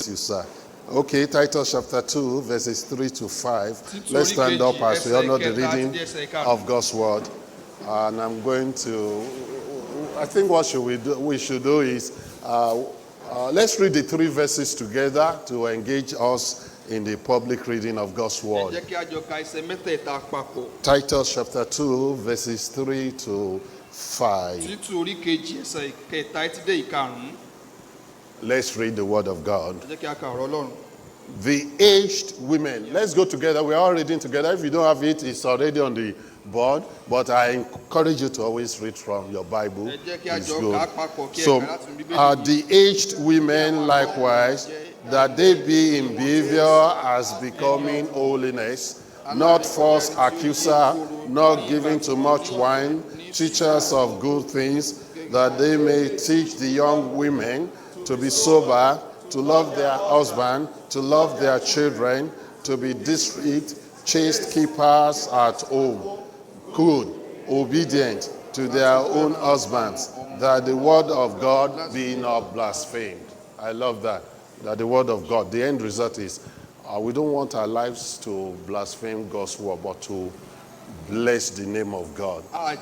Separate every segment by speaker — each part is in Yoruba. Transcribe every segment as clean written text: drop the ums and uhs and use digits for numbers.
Speaker 1: bless you, sir. Okay, Titus chapter 2, verses 3 to 5. Let's stand up as we honor the reading of God's word. And I'm going to, I think what we should do is, let's read the 3 verses together to engage us in the public reading of God's word. Titus chapter 2, verses 3 to 5. Let's read the word of God. The aged women. Let's go together. We're all reading together. If you don't have it, it's already on the board. But I encourage you to always read from your Bible. It's good. So, the aged women likewise, that they be in behavior as becoming holiness, not false accuser, not giving to much wine, teachers of good things, that they may teach the young women to be sober, to love their husband, to love their children, to be discreet, chaste keepers at home, good, obedient to their own husbands, that the word of God be not blasphemed. I love that. That the word of God, the end result is, we don't want our lives to blaspheme God's word, but to bless the name of God. Okay.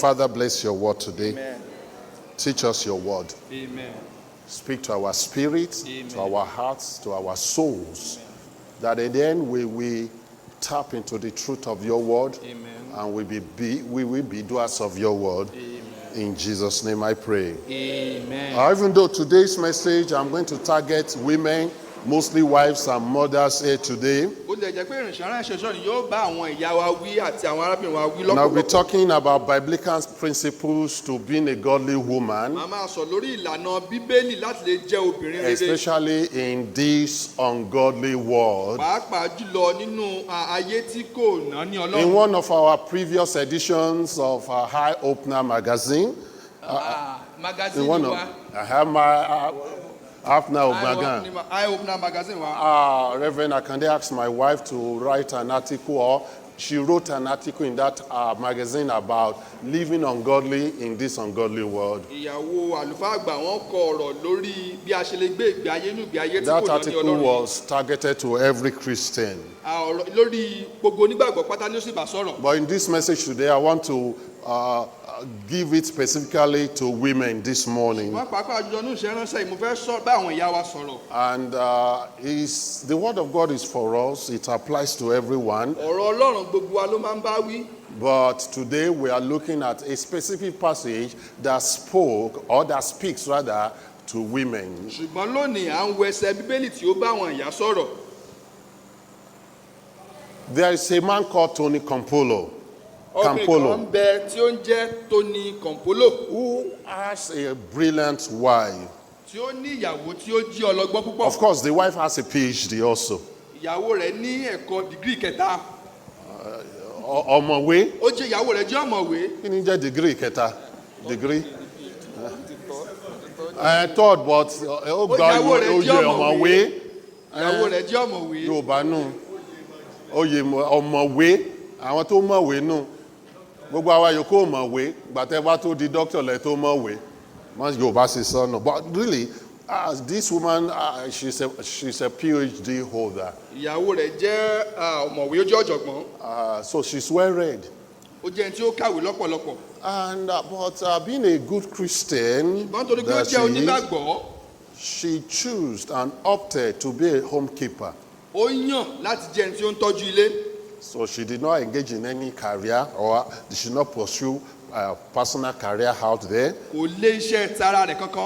Speaker 1: Father, bless your word today. Amen. Teach us your word. Amen. Speak to our spirits, amen, to our hearts, to our souls. Amen. That in the end we tap into the truth of your word, amen, and we will be doers of your word. Amen. In Jesus' name I pray. Amen. Even though today's message, I'm going to target women, mostly wives and mothers here today. Now we're talking about biblical principles to being a godly woman, especially in this ungodly world. In one of our previous editions of our High Opener magazine, in one of, I have my Reverend Akande asked my wife to write an article, or she wrote an article in that magazine about living ungodly in this ungodly world. That article was targeted to every Christian. But in this message today, I want to give it specifically to women this morning. And the word of God is for us. It applies to everyone. But today we are looking at a specific passage that speaks rather to women. There is a man called Tony Campolo. Who has a brilliant wife. Of course, the wife has a PhD also. Ọ̀mọ̀wé. Kí ni jẹ́ degree kẹta? Degree. Third, but ó gba oyè ọ̀mọ̀wé. Yorùbá nù. Oyè ọ̀mọ̀wé. Àwọn tó mọ̀wé nù. Gbogbo àwa yòókù mọ̀wé, gbàtẹ́ bá tó di doctor lẹ̀ tó mọ̀wé. Wọ́n Yorùbá ṣe sọ́nà. But really, this woman, she's a PhD holder.
Speaker 2: Ìyàwó rẹ̀ jẹ́ ọ̀mọ̀wé, ó jẹ́ ọ̀jọ̀gbọ́n.
Speaker 1: So she's well read.
Speaker 2: Ó jẹ́ ẹni tí ó kàwé lọ́pọ̀lọpọ̀.
Speaker 1: And but being a good Christian, she chose and opted to be a homekeeper.
Speaker 2: Ó yàn láti jẹ́ ẹni tí ó ń tọ́jú ilé.
Speaker 1: So she did not engage in any career, or she did not pursue a personal career out there.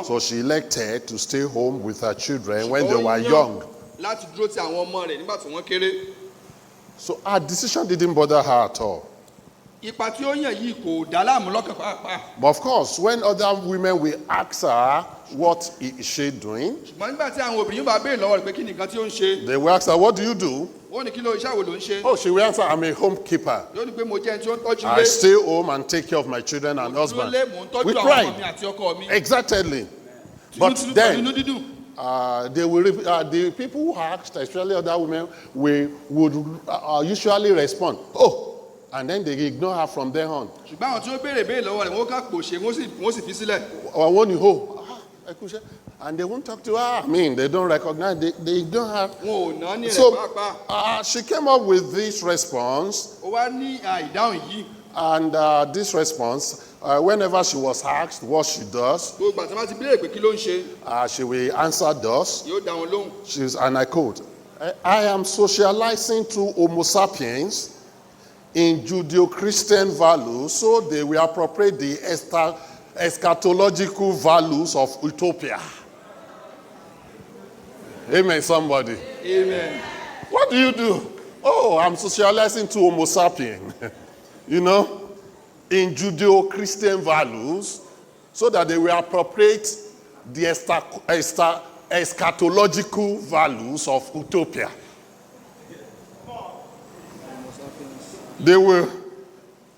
Speaker 1: So she elected to stay home with her children when they were young. So her decision didn't bother her at all. But of course, when other women will ask her, what is she doing? They will ask her, what do you do? Oh, she will answer, I'm a homekeeper. I stay home and take care of my children and husband. With pride. Exactly. But then, they will, the people who asked, especially other women, would usually respond, oh, And then they ignore her from there on.
Speaker 2: ṣùgbọ́n àwọn tí ó béèrè béèrè lọ́wọ́ rẹ̀ wọ́n kà pòṣe wọ́n sì fi sílẹ̀.
Speaker 1: Or when you hold, and they won't talk to her. I mean, they don't recognize, they ignore her.
Speaker 2: wọn ò ná ní rẹ̀
Speaker 1: So
Speaker 2: pàápàá.
Speaker 1: she came up with this response,
Speaker 2: ó wá ní ìdáhùn yìí.
Speaker 1: and this response, whenever she was asked what she does,
Speaker 2: gbogbo àti má ti béèrè pé kí ló ń ṣe.
Speaker 1: she will answer thus.
Speaker 2: yóò dá wọn lóhùn.
Speaker 1: She's, and I quote, I am socializing through Homo sapiens in Judeo-Christian values so they will appropriate the eschatological values of utopia. Amen, somebody.
Speaker 2: Amen.
Speaker 1: What do you do? Oh, I'm socializing to Homo sapien. You know, in Judeo-Christian values so that they will appropriate the eschatological values of utopia. They will,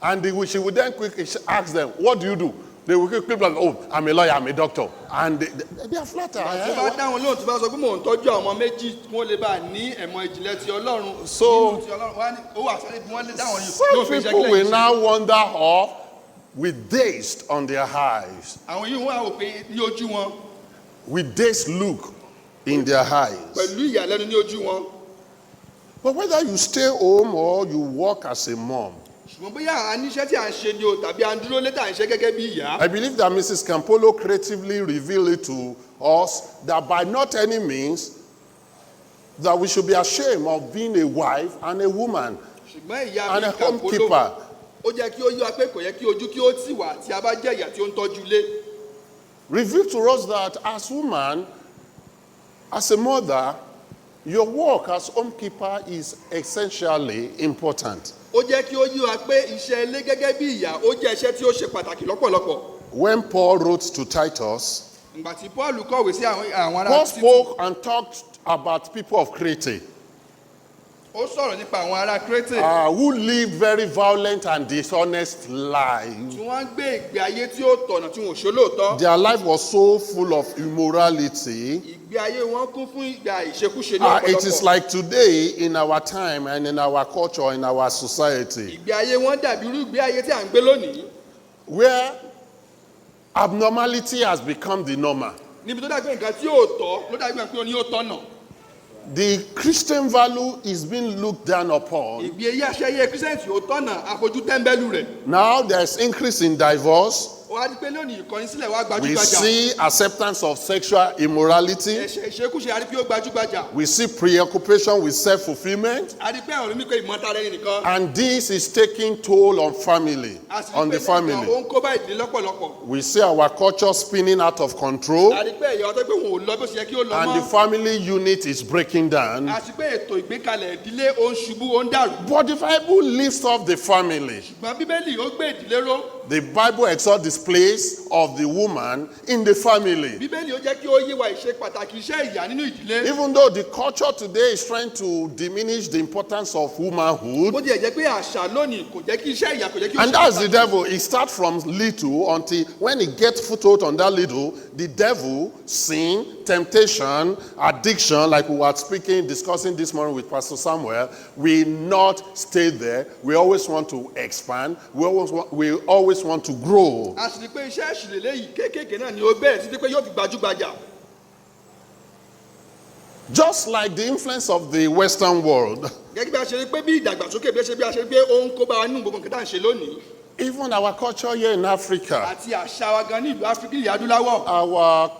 Speaker 1: and she would then quickly ask them, what do you do? They will quickly like, oh, I'm a lawyer, I'm a doctor. And they are flattered.
Speaker 2: tí bá dáhùn lóhùn tí bá sọ pé mò ń tọ́jú àwọn ọmọ méjì tí wọ́n lè bá ní ẹ̀mọ́ ìjìnlẹ̀ ti Ọlọ́run.
Speaker 1: So,
Speaker 2: nínú ti Ọlọ́run wá ní owó àṣálẹ́ bí wọ́n lè dáhùn yìí.
Speaker 1: some people will now wander off with dazed on their eyes.
Speaker 2: àwọn yìí wọ́n á wò pé ní ojú wọn.
Speaker 1: With dazed look in their eyes.
Speaker 2: pẹ̀lú ìyàlẹ́nu ní ojú wọn.
Speaker 1: But whether you stay home or you work as a mom,
Speaker 2: ṣùgbọ́n bóyá àníṣẹ́ tí à ń ṣe ni o tàbí à ń dúró létà à ń ṣe gẹ́gẹ́ bí ìyá.
Speaker 1: I believe that Mrs. Campolo creatively revealed it to us that by not any means that we should be ashamed of being a wife and a woman
Speaker 2: ṣùgbọ́n ìyá
Speaker 1: and a
Speaker 2: mi Campolo
Speaker 1: homekeeper.
Speaker 2: ó jẹ́ kí ó yí wa pé kò yẹ kí ojú kí ó tì wá tí a bá jẹ́ ìyá tí ó ń tọ́jú ilé.
Speaker 1: Revealed to us that as woman, as a mother, your work as homekeeper is essentially important.
Speaker 2: ó jẹ́ kí ó yí wa pé iṣẹ́ ilé gẹ́gẹ́ bí ìyá ó jẹ́ iṣẹ́ tí ó ṣe pàtàkì lọ́pọ̀lọpọ̀.
Speaker 1: When Paul wrote to Titus,
Speaker 2: ìgbà tí Paul kọ̀wé sí àwọn ará
Speaker 1: Paul
Speaker 2: Títù,
Speaker 1: spoke and talked about people of Crete
Speaker 2: ó sọ̀rọ̀ nípa àwọn ará Crétè
Speaker 1: who live very violent and dishonest lives.
Speaker 2: tí wọ́n ń gbé ìgbé ayé tí ó tọ̀nà tí wọn ò ṣe lóòótọ́.
Speaker 1: Their life was so full of immorality.
Speaker 2: ìgbé ayé wọn kún fún ìgbà ìṣekúṣe ní
Speaker 1: It is
Speaker 2: ọ̀pọ̀lọpọ̀.
Speaker 1: like today in our time and in our culture, in our society,
Speaker 2: ìgbé ayé wọn dàbí irú ìgbé ayé tí à ń gbé lónìí.
Speaker 1: where abnormality has become the normal.
Speaker 2: níbi tó dàgbé nǹkan tí yóò tọ́ ló dàgbé pé ó ní yóò tọ́nà.
Speaker 1: The Christian value is being looked down upon.
Speaker 2: ìgbé ayé aṣẹ́yẹ kírísẹ́ǹtì ò tọ́nà àfojú tẹ́ḿbẹ́lú rẹ̀.
Speaker 1: Now there's increase in divorce.
Speaker 2: ó wá di pé lónìí ìkọ̀yìn sílẹ̀ wá
Speaker 1: We
Speaker 2: gbajúgbajà.
Speaker 1: see acceptance of sexual immorality.
Speaker 2: ẹ̀ṣẹ̀ ìṣekúṣe a rí pé ó gbajúgbajà.
Speaker 1: We see preoccupation with self-fulfillment.
Speaker 2: a rí pé àwọn onímọ̀ pé ìmọ̀tara ẹni nìkan.
Speaker 1: And this is taking toll on family,
Speaker 2: a sì
Speaker 1: on
Speaker 2: rí
Speaker 1: the
Speaker 2: pé nìkan
Speaker 1: family.
Speaker 2: ó ń kó bá ìdílé lọ́pọ̀lọpọ̀.
Speaker 1: We see our culture spinning out of control.
Speaker 2: a rí pé ẹ̀yà ọtọ́ pé wọn ò lọ bó ṣe yẹ kí ó lọ
Speaker 1: And the
Speaker 2: mọ́.
Speaker 1: family unit is breaking down.
Speaker 2: a sì pé ètò ìgbékalẹ̀ ìdílé ó ń ṣubú ó ń dàrú.
Speaker 1: But the Bible lifts up the family.
Speaker 2: ṣùgbọ́n bíbélì ó gbé ìdílé ró.
Speaker 1: The Bible exalts the place of the woman in the family.
Speaker 2: bíbélì ó jẹ́ kí ó yé wa ìṣe pàtàkì iṣẹ́ ìyá nínú ìdílé.
Speaker 1: Even though the culture today is trying to diminish the importance of womanhood,
Speaker 2: bó tiẹ̀ jẹ́ pé àṣà lónìí kò jẹ́ kí iṣẹ́ ìyá kò jẹ́ kí ó
Speaker 1: and
Speaker 2: ṣe
Speaker 1: that's the
Speaker 2: pàtàkì.
Speaker 1: devil. It starts from little until when it gets foothold on that little, the devil, sin, temptation, addiction, like we were discussing this morning with Pastor Samuel, will not stay there. We always want to expand. We always want to grow.
Speaker 2: a sì rí pé iṣẹ́ ìṣìlélẹ́ yìí kéékèèké náà ni ó bẹ̀rẹ̀ títí pé yóò fi gbajúgbajà.
Speaker 1: Just like the influence of the Western world,
Speaker 2: gẹ́gẹ́ bí a ṣe rí pé bí ìdàgbàsókè bí a ṣe rí pé ó ń kó bá wa nínú gbogbo nǹkan tá à ń ṣe lónìí.
Speaker 1: even our culture here in Africa,
Speaker 2: àti àṣà wa gan ní ìlú áfíríkì ilẹ̀ adúláwọ̀.
Speaker 1: our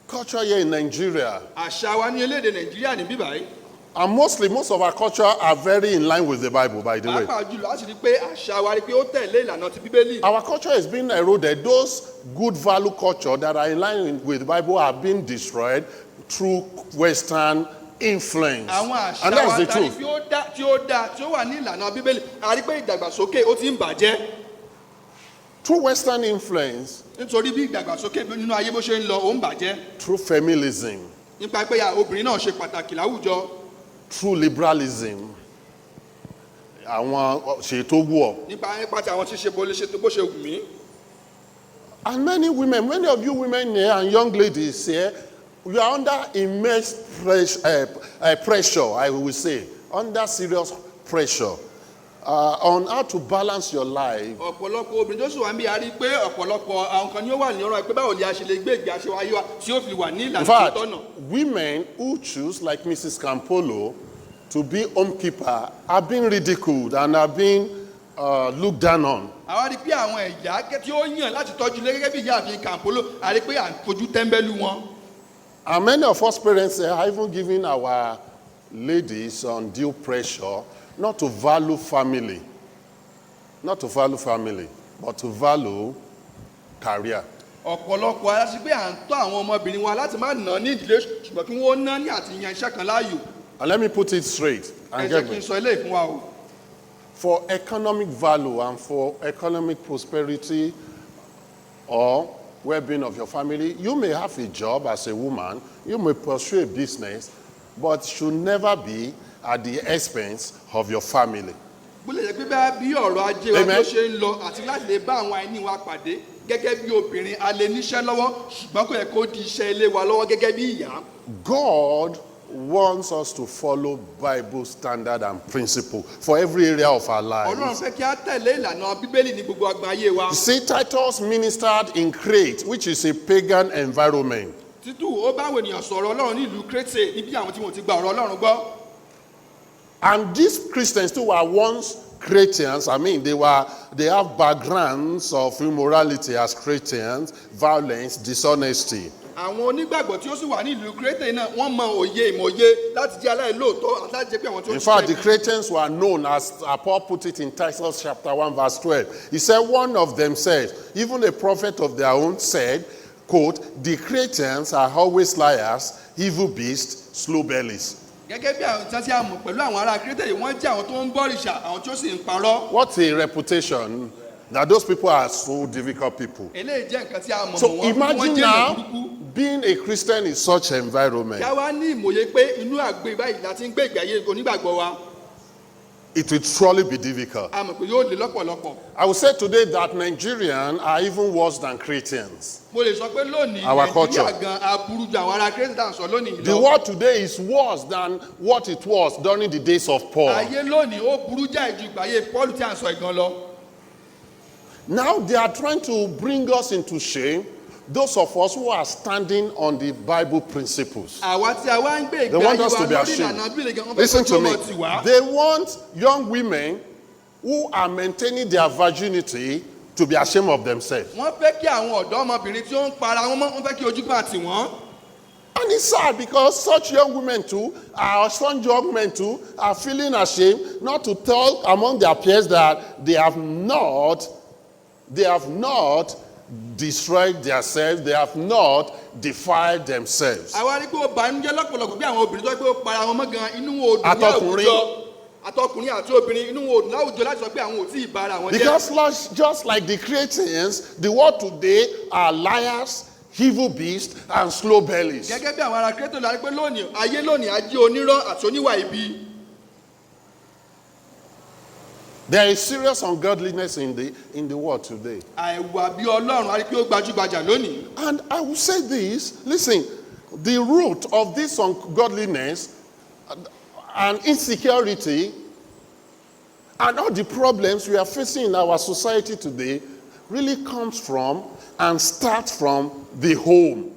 Speaker 1: culture here in Nigeria,
Speaker 2: àṣà wa ní orílẹ̀-èdè nàìjíríà ní bíbáyìí.
Speaker 1: and most of our culture are very in line with the Bible, by the way.
Speaker 2: pàápàá jùlọ a sì rí pé àṣà wa rí pé ó tẹ̀lé ìlànà ti bíbélì.
Speaker 1: Our culture is being eroded. Those good value culture that are in line with the Bible are being destroyed through Western influence.
Speaker 2: àwọn
Speaker 1: And
Speaker 2: àṣà
Speaker 1: that's
Speaker 2: wa
Speaker 1: the
Speaker 2: tàbí
Speaker 1: truth.
Speaker 2: tí ó wà ní ìlànà bíbélì a rí pé ìdàgbàsókè ó ti ń bàjẹ́.
Speaker 1: Through Western influence,
Speaker 2: nítorí bí ìdàgbàsókè nínú ayé bó ṣe ń lọ ó ń bàjẹ́.
Speaker 1: through feminism,
Speaker 2: nípa pé obìnrin náà ṣe pàtàkì láwùjọ.
Speaker 1: through liberalism, àwọn ṣètò wọ̀.
Speaker 2: nípa tí àwọn tí ṣe bó ṣe wù mí.
Speaker 1: And many of you women here and young ladies here, you are under immense pressure, I will say, under serious pressure. on how to balance your life.
Speaker 2: ọ̀pọ̀lọpọ̀ obìnrin tó sì wà ń bí a rí pé ọ̀pọ̀lọpọ̀ àwọn kan ni ó wà ní ọ̀rọ̀ pé báwo ni a ṣe lè gbé ìgbé aṣèwáyé wa tí ó fi wà ní
Speaker 1: In
Speaker 2: ìlànà tó
Speaker 1: fact,
Speaker 2: tọ̀nà.
Speaker 1: women who choose, like Mrs. Campolo, to be homekeeper are being ridiculed and are being looked down on.
Speaker 2: àwa rí pé àwọn ẹ̀yà tí ó yàn láti tọ́jú ilé gẹ́gẹ́ bí ìyá àfihàn Kàǹpólò a rí pé à ń fojú tẹ́ḿbẹ́lú wọn.
Speaker 1: And many of us parents are even giving our ladies undue pressure not to value family. Not to value family, but to value career.
Speaker 2: ọ̀pọ̀lọpọ̀ ara sí pé à ń tọ́ àwọn ọmọbìnrin wa láti má nà ní ìdílé ṣùgbọ́n kí wọ́n ná ní àti yan iṣẹ́ kan láàyò.
Speaker 1: And let me put it straight
Speaker 2: ẹ
Speaker 1: and
Speaker 2: jẹ́
Speaker 1: get
Speaker 2: kí
Speaker 1: me.
Speaker 2: n sọ eléyìí fún wa o.
Speaker 1: For economic value and for economic prosperity or well-being of your family, you may have a job as a woman, you may pursue a business, but should never be at the expense of your family.
Speaker 2: bó lè jẹ́ pé bá bí ọ̀rọ̀ ajé wa
Speaker 1: Amen.
Speaker 2: tó ṣe ń lọ àti láti lè bá àwọn àìní wa pàdé gẹ́gẹ́ bí obìnrin a lè níṣẹ́ lọ́wọ́ ṣùgbọ́n kò yẹ kó di iṣẹ́ ilé wa lọ́wọ́ gẹ́gẹ́ bí ìyá.
Speaker 1: God wants us to follow Bible standard and principle for every area of our
Speaker 2: Ọlọ́run
Speaker 1: lives.
Speaker 2: fẹ́ kí á tẹ̀lé ìlànà Bíbélì ní gbogbo àgbáyé wa.
Speaker 1: You see, Titus ministered in Crete, which is a pagan environment.
Speaker 2: Títù ó bá àwọn ènìyàn sọ̀rọ̀ Ọlọ́run ní ìlú Crétè níbi àwọn tí wọ́n ti gba ọ̀rọ̀ Ọlọ́run gbọ́.
Speaker 1: And these Christians too were once Cretans. I mean, they have backgrounds of immorality as Cretans, violence, dishonesty.
Speaker 2: Àwọn onígbàgbọ́ tí ó sì wà ní ìlú Crétè náà wọ́n mọ òye ìmọ̀ye láti jẹ́ aláìlóòótọ́ àti láti jẹ́ pé àwọn tí ó
Speaker 1: In
Speaker 2: ń
Speaker 1: fact, the
Speaker 2: ṣiṣẹ́.
Speaker 1: Cretans were known, as Paul put it in Titus chapter 1, verse 12. He said, one of them said, even a prophet of their own said, quote, the Cretans are always liars, evil beasts, slow bellies.
Speaker 2: Gẹ́gẹ́ bí àwọn tí a mọ̀ pẹ̀lú àwọn ará Crétè yìí wọ́n jẹ́ àwọn tó ń bọ̀rìṣà àwọn tí ó sì ń parọ́.
Speaker 1: What a reputation that those people are so difficult people.
Speaker 2: Eléyìí jẹ́ nǹkan tí a mọ̀
Speaker 1: So
Speaker 2: mọ̀ wọ́n
Speaker 1: imagine
Speaker 2: jẹ́ èèyàn
Speaker 1: now
Speaker 2: burúkú.
Speaker 1: being a Christian in such environment.
Speaker 2: Kí a wá ní ìmọ̀ye pé inú àgbè báyìí láti ń gbé ìgbé ayé onígbàgbọ́ wa.
Speaker 1: It will truly be difficult.
Speaker 2: A mọ̀ pé yóò lè lọ́pọ̀lọpọ̀.
Speaker 1: I would say today that Nigerians are even worse than Cretans.
Speaker 2: Mo lè sọ pé lónìí
Speaker 1: Our culture.
Speaker 2: Nàìjíríà gan aburú ju àwọn ará Crétè tá à ń sọ lónìí
Speaker 1: The
Speaker 2: lọ.
Speaker 1: world today is worse than what it was during the days of Paul.
Speaker 2: Ayé lónìí ó burú jáì ju ìgbà ayé Pọ́ọ̀lù tí à ń sọ ìgan lọ.
Speaker 1: Now they are trying to bring us into shame, those of us who are standing on the Bible principles.
Speaker 2: Àwa tí a wá ń gbé
Speaker 1: They
Speaker 2: ìgbé
Speaker 1: want
Speaker 2: ayé
Speaker 1: us
Speaker 2: wa
Speaker 1: to be
Speaker 2: lórí
Speaker 1: ashamed.
Speaker 2: ìlànà Bíbélì gan wọ́n fẹ́
Speaker 1: Listen
Speaker 2: kó
Speaker 1: to
Speaker 2: tó
Speaker 1: me.
Speaker 2: mọ̀ tì wá.
Speaker 1: They want young women who are maintaining their virginity to be ashamed of themselves.
Speaker 2: Wọ́n fẹ́ kí àwọn ọ̀dọ́ ọmọbìnrin tí ó ń para wọn mọ́ wọ́n fẹ́ kí ojú gbà tì wọ́n.
Speaker 1: And it's sad because such young women too, some young men too, are feeling ashamed not to tell among their peers that they have not destroyed themselves, they have not defiled themselves.
Speaker 2: Àwa rí pé ó bànújẹ́ lọ́pọ̀lọpọ̀ bí àwọn obìnrin tó gbé ó para wọn mọ́ gan inú wọn ò dùn ní
Speaker 1: Àtọkùnrin.
Speaker 2: àwùjọ. Àtọkùnrin àti obìnrin inú wọn ò dùn láwùjọ láti sọ pé àwọn ò tí ì bára wọn jẹ́.
Speaker 1: Because just like the Cretans, the world today are liars, evil beasts, and slow bellies.
Speaker 2: Gẹ́gẹ́ bí àwọn ará Crétè la rí pé lónìí ayé lónìí ajé onírọ́ àti oníwà ibi.
Speaker 1: There is serious ungodliness in the world today.
Speaker 2: Àìwà bí Ọlọ́run a rí pé ó gbajúgbajà lónìí.
Speaker 1: And I will say this, listen, the root of this ungodliness and insecurity and all the problems we are facing in our society today really comes from and starts from the home,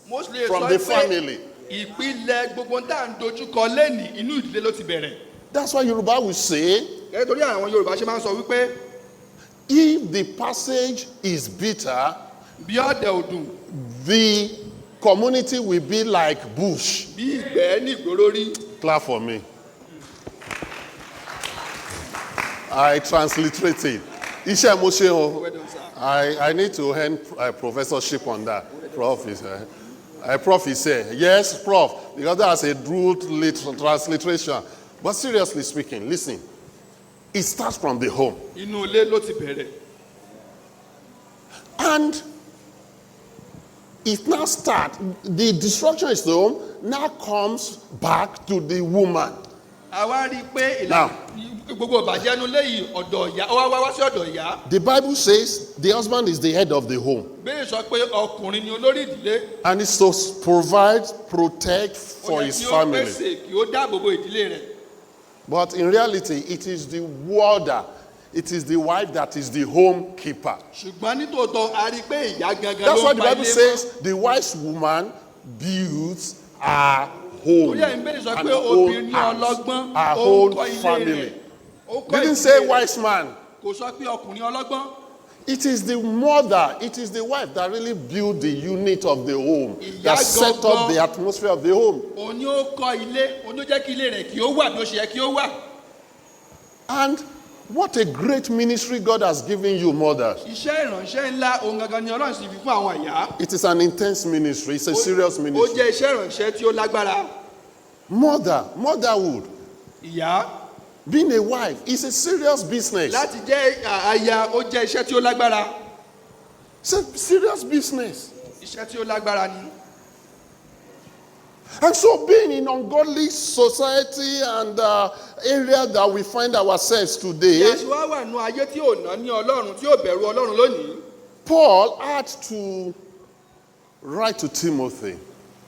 Speaker 2: Most lè
Speaker 1: from
Speaker 2: sọ
Speaker 1: the
Speaker 2: pé
Speaker 1: family.
Speaker 2: ìpìlẹ̀ gbogbo tá à ń dojúkọ lẹ́nìí inú ìdílé ló ti bẹ̀rẹ̀.
Speaker 1: That's why Yoruba will say,
Speaker 2: Gẹ́gẹ́ torí àwọn Yorùbá ṣe máa ń sọ wípé
Speaker 1: if the passage is bitter,
Speaker 2: bí ọ̀dẹ̀ òdùn
Speaker 1: the community will be like bush.
Speaker 2: bí ìgbẹ́ ní ìgboro rí.
Speaker 1: Clap for me. I transliterate it. Iṣẹ́ mo ṣe o.
Speaker 2: Well done, sir.
Speaker 1: I need to earn a professorship on that. Prof is here. Yes, Prof, because that's a rude transliteration. But seriously speaking, listen. It starts from the home.
Speaker 2: Inú ilé ló ti bẹ̀rẹ̀.
Speaker 1: And it now starts, the destruction is the home, now comes back to the woman.
Speaker 2: Àwa rí i pé
Speaker 1: Now.
Speaker 2: gbogbo ìbàjẹ́ inú ilé yìí ọ̀dọ̀ ìyá ó wá sí ọ̀dọ̀ ìyá.
Speaker 1: The Bible says the husband is the head of the home.
Speaker 2: Bẹ́ẹ̀ sọ pé ọkùnrin ni olórí ìdílé.
Speaker 1: And it's to provide, protect for
Speaker 2: Ó yẹ
Speaker 1: his
Speaker 2: kí ó
Speaker 1: family.
Speaker 2: pèsè kí ó dáàbò bo ìdílé rẹ̀.
Speaker 1: But in reality, it is the warder. It is the wife that is the home keeper.
Speaker 2: ṣùgbọ́n nítòótọ́ a rí i pé ìyá gangan
Speaker 1: That's
Speaker 2: ló
Speaker 1: what
Speaker 2: ń
Speaker 1: the
Speaker 2: pa
Speaker 1: Bible
Speaker 2: ilé mọ́.
Speaker 1: says. The wise woman builds her home.
Speaker 2: torí ẹ̀ ń bẹ̀rẹ̀ sọ
Speaker 1: and
Speaker 2: pé
Speaker 1: her own
Speaker 2: obìnrin
Speaker 1: house,
Speaker 2: ọlọ́gbọ́n
Speaker 1: her
Speaker 2: ó ń
Speaker 1: own
Speaker 2: kọ́ ilé rẹ̀.
Speaker 1: family.
Speaker 2: Ó kọ́
Speaker 1: Didn't
Speaker 2: ìdílé
Speaker 1: say
Speaker 2: rẹ̀.
Speaker 1: wise man.
Speaker 2: Kò sọ pé ọkùnrin ọlọ́gbọ́n.
Speaker 1: It is the mother, it is the wife that really build the unit of the home, that set up the atmosphere of the home.
Speaker 2: Òun ni ó kọ́ ilé, òun ló jẹ́ kí ilé rẹ̀ kí ó wà bí ó ṣe yẹ kí ó wà.
Speaker 1: And what a great ministry God has given you, mothers.
Speaker 2: Iṣẹ́ ìránṣẹ́ ńlá òun gangan ni Ọlọ́run sì fi fún àwọn ìyá.
Speaker 1: It is an intense ministry. It's a serious
Speaker 2: Ó
Speaker 1: ministry.
Speaker 2: jẹ́ iṣẹ́ ìránṣẹ́ tí ó lágbára.
Speaker 1: Motherhood,
Speaker 2: Ìyá
Speaker 1: being a wife is a serious business.
Speaker 2: láti jẹ́ aya ó jẹ́ iṣẹ́ tí ó lágbára.
Speaker 1: It's a serious business.
Speaker 2: Iṣẹ́ tí ó lágbára ni.
Speaker 1: And so being in ungodly society and area that we find ourselves today,
Speaker 2: Ìyá ṣe wá wà nù ayé tí ò ná ní Ọlọ́run tí ò bẹ̀rù Ọlọ́run lónìí.
Speaker 1: Paul had to write to Timothy.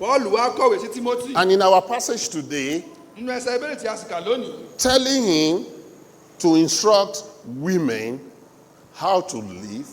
Speaker 2: Pọ́ọ̀lù wá kọ̀wé sí Tímótì.
Speaker 1: And in our passage today,
Speaker 2: Nínú ẹsẹ̀ ìbéèrè tí a sì kà lónìí.
Speaker 1: telling him to instruct women how to live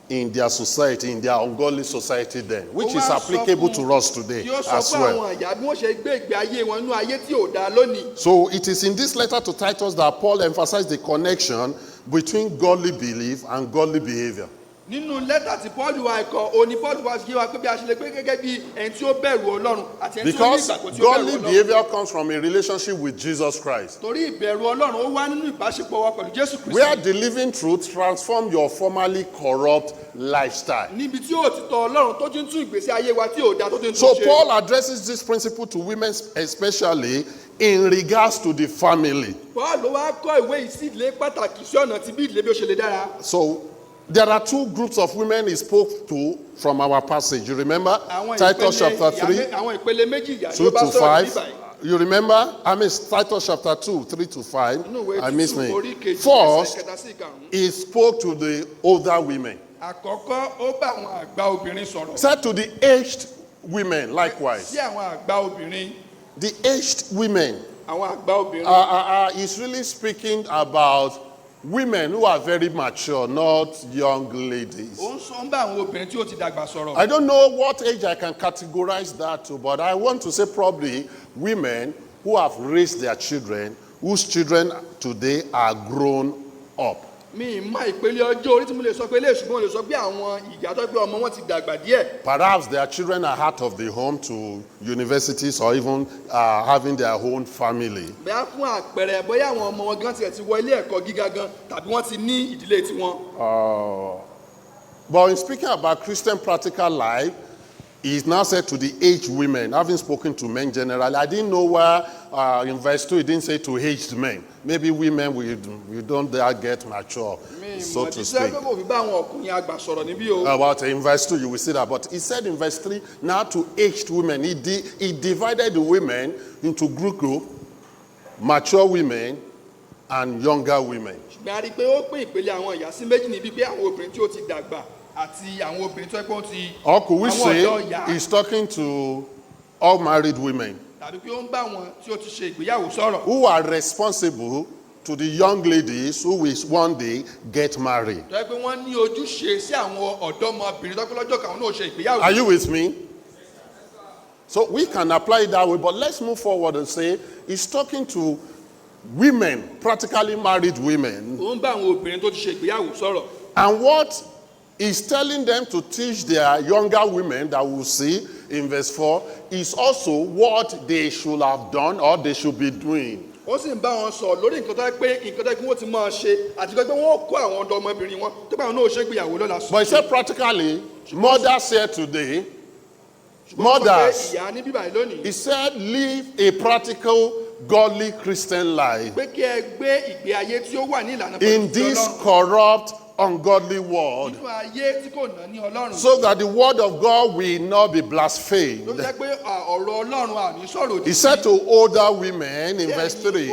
Speaker 1: in their society, in their ungodly society then, which is applicable to us today
Speaker 2: Yóò sọ
Speaker 1: as
Speaker 2: fún
Speaker 1: well.
Speaker 2: àwọn ìyá bí wọ́n ṣe gbé ìgbé ayé wọn nínú ayé tí ò dáa lónìí.
Speaker 1: So it is in this letter to Titus that Paul emphasized the connection between godly belief and godly behavior.
Speaker 2: Nínú lẹ́tà tí Pọ́ọ̀lù wa ẹ̀kọ́ òní Pọ́ọ̀lù wa fi yé wa pé bí a ṣe lè gbé gẹ́gẹ́ bí ẹni tí ó bẹ̀rù Ọlọ́run àti ẹni tí ó ní
Speaker 1: Because
Speaker 2: ìgbàgbọ́ tí ó bẹ̀rù
Speaker 1: godly
Speaker 2: Ọlọ́run.
Speaker 1: behavior comes from a relationship with Jesus Christ,
Speaker 2: Torí ìbẹ̀rù Ọlọ́run ó wá nínú ìbáṣepọ̀ wa pẹ̀lú Jésù
Speaker 1: where
Speaker 2: Kristi.
Speaker 1: the living truth transforms your formerly corrupt lifestyle.
Speaker 2: Níbi tí òtítọ́ Ọlọ́run tó ti ń tún ìgbésí ayé wa tí ò dáa tó ti ń
Speaker 1: So
Speaker 2: tún ṣe.
Speaker 1: Paul addresses this principle to women especially in regards to the family.
Speaker 2: Pọ́ọ̀lù wa kọ́ ìwé ìsílẹ̀ pàtàkì sí ọ̀nà tí bí ìdílé bí ó ṣe lè dára.
Speaker 1: So there are two groups of women he spoke to from our passage. You remember?
Speaker 2: Àwọn
Speaker 1: Titus chapter 3,
Speaker 2: àwọn ìpele méjì ìyá
Speaker 1: 2
Speaker 2: ló bá
Speaker 1: to
Speaker 2: sọ̀rọ̀
Speaker 1: 5.
Speaker 2: níbàyí.
Speaker 1: You remember? I mean, Titus chapter 2, 3 to 5.
Speaker 2: Nínú ìwé
Speaker 1: I miss
Speaker 2: Títù orí
Speaker 1: me.
Speaker 2: kejì ẹsẹ̀
Speaker 1: First,
Speaker 2: kẹta sí ìkarùn-ún.
Speaker 1: he spoke to the older women.
Speaker 2: Àkọ́kọ́ ó bá àwọn àgbà obìnrin sọ̀rọ̀.
Speaker 1: Said to the aged women likewise.
Speaker 2: Sí àwọn àgbà obìnrin.
Speaker 1: The aged women.
Speaker 2: Àwọn àgbà obìnrin.
Speaker 1: He's really speaking about women who are very mature, not young ladies.
Speaker 2: Ó ń sọ ń bá àwọn obìnrin tí ó ti dàgbà sọ̀rọ̀.
Speaker 1: I don't know what age I can categorize that to, but I want to say probably women who have raised their children, whose children today are grown up.
Speaker 2: Mi ì mọ ìpele ọjọ́ orí tí mo lè sọ pé eléyìí ṣùgbọ́n mo lè sọ pé àwọn ìyá tó pé ọmọ wọn ti dàgbà díẹ̀.
Speaker 1: Perhaps their children are out of the home to universities or even having their own family.
Speaker 2: Bẹ́ẹ̀ fún àpẹẹrẹ bóyá àwọn ọmọ wọn gan tiẹ̀ ti wọ ilé ẹ̀kọ́ gíga gan tàbí wọ́n ti ní ìdílé tiwọn.
Speaker 1: But in speaking about Christian practical life, he is now said to the aged women, having spoken to men generally. I didn't know where in verse 2 he didn't say to aged men. Maybe women, we don't dare get mature, so to speak.
Speaker 2: Ìmọ̀ kò fi bá àwọn ọkùnrin àgbà sọ̀rọ̀ níbí o.
Speaker 1: But in verse 2 you will see that. But he said in verse 3, now to aged women. He divided the women into group, mature women and younger women.
Speaker 2: Ṣùgbọ́n a rí i pé ó pín ìpele àwọn ìyá sí méjì níbi pé àwọn obìnrin tí ó ti dàgbà àti àwọn obìnrin tó ẹ pé ó ti
Speaker 1: Or could we
Speaker 2: àwọn ọ̀dọ́
Speaker 1: say
Speaker 2: ìyá.
Speaker 1: he's talking to all married women
Speaker 2: Tàbí pé ó ń bá wọn tí ó ti ṣe ìgbéyàwó sọ̀rọ̀.
Speaker 1: who are responsible to the young ladies who will one day get married.
Speaker 2: Tó ẹ pé wọ́n ní ojúṣe sí àwọn ọ̀dọ́mọbìnrin tó pé lọ́jọ́ kan náà ṣe ìgbéyàwó.
Speaker 1: Are you with me? So we can apply it that way, but let's move forward and say he's talking to women, practically married women,
Speaker 2: Ó ń bá àwọn obìnrin tó ti ṣe ìgbéyàwó sọ̀rọ̀.
Speaker 1: and what he's telling them to teach their younger women that we'll see in verse 4 is also what they should have done or they should be doing.
Speaker 2: Ó sì ń bá wọn sọ lórí nǹkan tó yẹ pé nǹkan tó yẹ kí wọ́n ti máa ṣe àti pé wọ́n kó àwọn ọ̀dọ́mọbìnrin wọn tó bá wọn náà ṣe ìgbéyàwó lọ́la.
Speaker 1: But he said practically, mothers here today, mothers,
Speaker 2: Ìyá ní bíbá yìí lónìí.
Speaker 1: he said live a practical, godly Christian life
Speaker 2: Pé kí ẹ gbé ìgbé ayé tí ó wà ní ìlànà
Speaker 1: in
Speaker 2: pẹ̀lú
Speaker 1: this
Speaker 2: Ọlọ́run.
Speaker 1: corrupt, ungodly word,
Speaker 2: nínú ayé tí kò ná ní ọlọ́run.
Speaker 1: so that the word of God will not be blasphemed.
Speaker 2: ló jẹ́ pé ọ̀rọ̀ ọlọ́run àmì sọ̀rọ̀ òdì.
Speaker 1: He said to older women in verse 3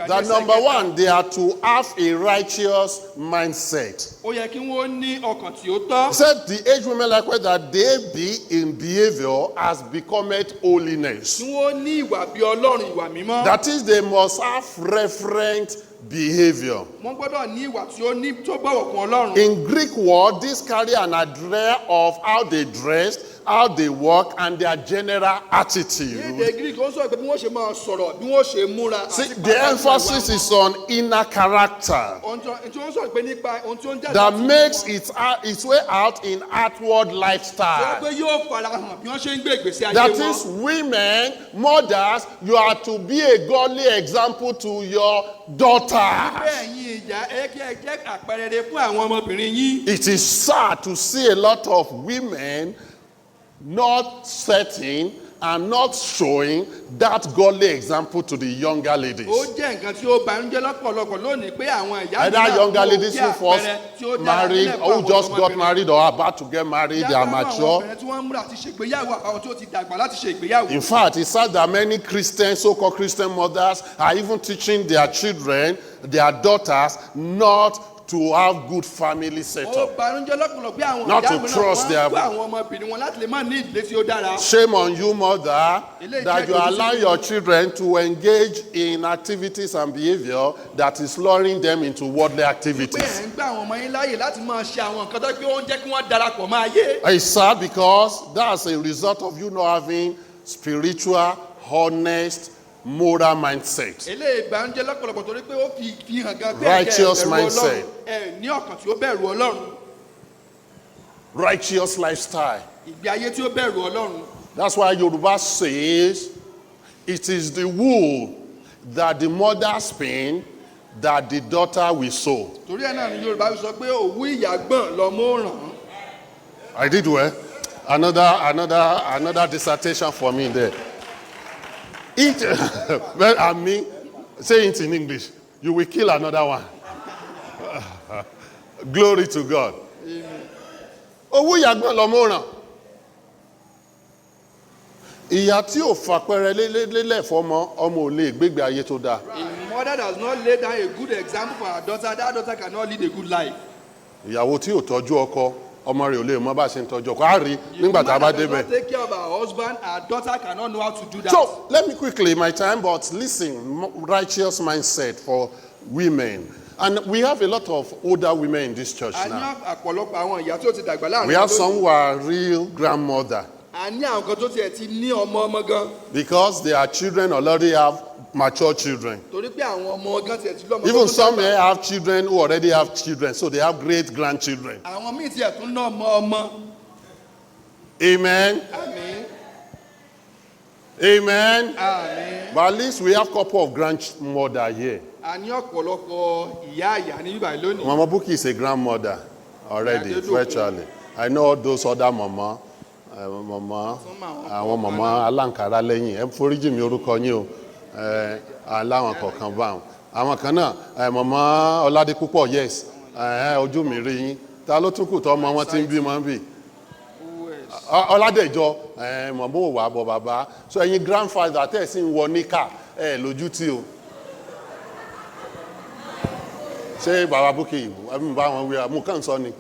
Speaker 1: that number one, they are to have a righteous mindset.
Speaker 2: ó yẹ kí wọ́n ní ọkàn tí ó tọ́.
Speaker 1: He said the aged women likewise that they be in behavior as becometh holiness.
Speaker 2: kí wọ́n ní ìwà bí ọlọ́run, ìwà mímọ́.
Speaker 1: That is, they must have reverent behavior.
Speaker 2: wọ́n gbọ́dọ̀ ní ìwà tí ó ní tó bọ̀wọ̀ fún ọlọ́run.
Speaker 1: In Greek word, this carry an idea of how they dressed, how they walk, and their general attitude.
Speaker 2: ní èdè Greek ó sọ pé bí wọ́n ṣe máa sọ̀rọ̀, bí wọ́n ṣe múra.
Speaker 1: See, the emphasis is on inner character
Speaker 2: ohun tí wọ́n sọ pé nípa ohun tí ó ń jáde.
Speaker 1: that makes its way out in outward
Speaker 2: tí wọ́n
Speaker 1: lifestyle.
Speaker 2: pé yóò farahàn bí wọ́n ṣe ń gbé ìgbésí ayé
Speaker 1: That
Speaker 2: wọn.
Speaker 1: is, women, mothers, you are to be a godly example to your daughters.
Speaker 2: bẹ́ẹ̀ yín ìyá ẹ kí ẹ jẹ́ àpẹẹrẹ fún àwọn ọmọbìnrin yín.
Speaker 1: It is sad to see a lot of women not setting and not showing that godly example to the younger ladies.
Speaker 2: ó jẹ́ nǹkan tí ó banújẹ́ lọ́pọ̀lọpọ̀ lónìí pé àwọn ìyá
Speaker 1: Either younger ladies who first
Speaker 2: tí ó dára
Speaker 1: married
Speaker 2: nílẹ̀ fún
Speaker 1: or who
Speaker 2: àwọn
Speaker 1: just got
Speaker 2: ọmọbìnrin.
Speaker 1: married or are about to get married, they are
Speaker 2: Yálà fún àwọn
Speaker 1: mature.
Speaker 2: obìnrin tí wọ́n ń múra àti ṣègbéyàwó, àwọn tí ó ti dàgbà láti ṣe ìgbéyàwó.
Speaker 1: In fact, it's sad that many Christian, so-called Christian mothers are even teaching their children, their daughters, not to have good family
Speaker 2: ó
Speaker 1: setup.
Speaker 2: banújẹ́ lọ́pọ̀lọpọ̀ bí àwọn
Speaker 1: Not
Speaker 2: ìyá
Speaker 1: to
Speaker 2: mìíràn
Speaker 1: trust
Speaker 2: wọ́n
Speaker 1: their-
Speaker 2: ń kó àwọn ọmọbìnrin wọn láti lè má ní ìdílé tí ó dára.
Speaker 1: Shame on you, mother, that you allow your children to engage in activities and behavior that is luring them into worldly
Speaker 2: pé ẹ̀
Speaker 1: activities.
Speaker 2: ń gbà àwọn ọmọ yín láàyè láti máa ṣe àwọn nǹkan tó pé ó ń jẹ́ kí wọ́n darapọ̀ máa yé.
Speaker 1: It's sad because that's a result of you not having spiritual, honest, moral mindset.
Speaker 2: eléyìí banújẹ́ lọ́pọ̀lọpọ̀ torí pé ó fi hàn gan pé
Speaker 1: Righteous
Speaker 2: ẹ̀jẹ̀ bẹ̀rù
Speaker 1: mindset.
Speaker 2: Ọlọ́run. ẹ ní ọkàn tí ó bẹ̀rù ọlọ́run.
Speaker 1: Righteous lifestyle.
Speaker 2: ìgbé ayé tí ó bẹ̀rù ọlọ́run.
Speaker 1: That's why Yoruba says, it is the wool that the mother spin that the daughter will sew.
Speaker 2: torí ẹ̀ náà ni Yorùbá sọ pé òwú ìyàgbọ́n lọmọ ó ràn.
Speaker 1: I did well. Another dissertation for me there. Each, well, I mean, say it in English. You will kill another one. Glory to God. Owó yàgbọ́n lọ́mọ ràn. Ìyá tí ò fàpẹrẹ lélẹ̀ fọmọ, ọmọ ò lè gbégbé ayé tó dáa.
Speaker 2: A mother does not lay down a good example for her daughter, that daughter cannot lead a good life.
Speaker 1: Ìyàwó tí ò tọ́jú ọkọ, ọmọ rẹ̀ ò lè mọ bá ṣe ń tọ́jú ọkọ. Á rí nígbà tá a bá
Speaker 2: Mother does
Speaker 1: débẹ̀.
Speaker 2: not take care of her husband, her daughter cannot know how to do that.
Speaker 1: So let me quickly, my time, but listen, righteous mindset for women. And we have a lot of older women in this church
Speaker 2: a ní
Speaker 1: now.
Speaker 2: àpọ̀lọpọ̀ àwọn ìyá tí ó ti dàgbà láàrin.
Speaker 1: We have some who are real grandmother
Speaker 2: a ní àwọn kan tó tiẹ̀ ti ní ọmọ gan.
Speaker 1: because their children already have mature children.
Speaker 2: torí pé àwọn ọmọ gan tiẹ̀ ti lọ́mọ.
Speaker 1: Even
Speaker 2: tó
Speaker 1: some
Speaker 2: dàgbà.
Speaker 1: here have children who already have children, so they have great grandchildren.
Speaker 2: àwọn míì tiẹ̀ tún ná ọmọ.
Speaker 1: Amen.
Speaker 2: àmín.
Speaker 1: Amen.
Speaker 2: àmín.
Speaker 1: But at least we have a couple of grandmother here.
Speaker 2: a ní ọ̀pọ̀lọpọ̀ ìyá ní bíbá lónìí.
Speaker 1: Mama Buki is a grandmother already,
Speaker 2: Yeah, they do.
Speaker 1: virtually. I know those other mama, àwọn mama aláǹkárá lẹ́yìn, ẹ foríjì mi orúkọ yín o, aláwọn kọ̀ọ̀kan bá wọn. Àwọn kan náà, mama Ọládépúpọ̀, yes, ojú mi rí yín. Ta ló tún kù tọ́ ọmọ wọn tí ń bí mọ́ bí? Ọládẹ̀jọ, mọ̀mọ́ ò wá bọ̀ bàbá. So ẹ̀yin grandfather tẹ̀ sí ń wọ níkà, lójú tí o. Ṣé bàbá Bukki ẹ̀mí bá wọn wíra mú kàn sọ ni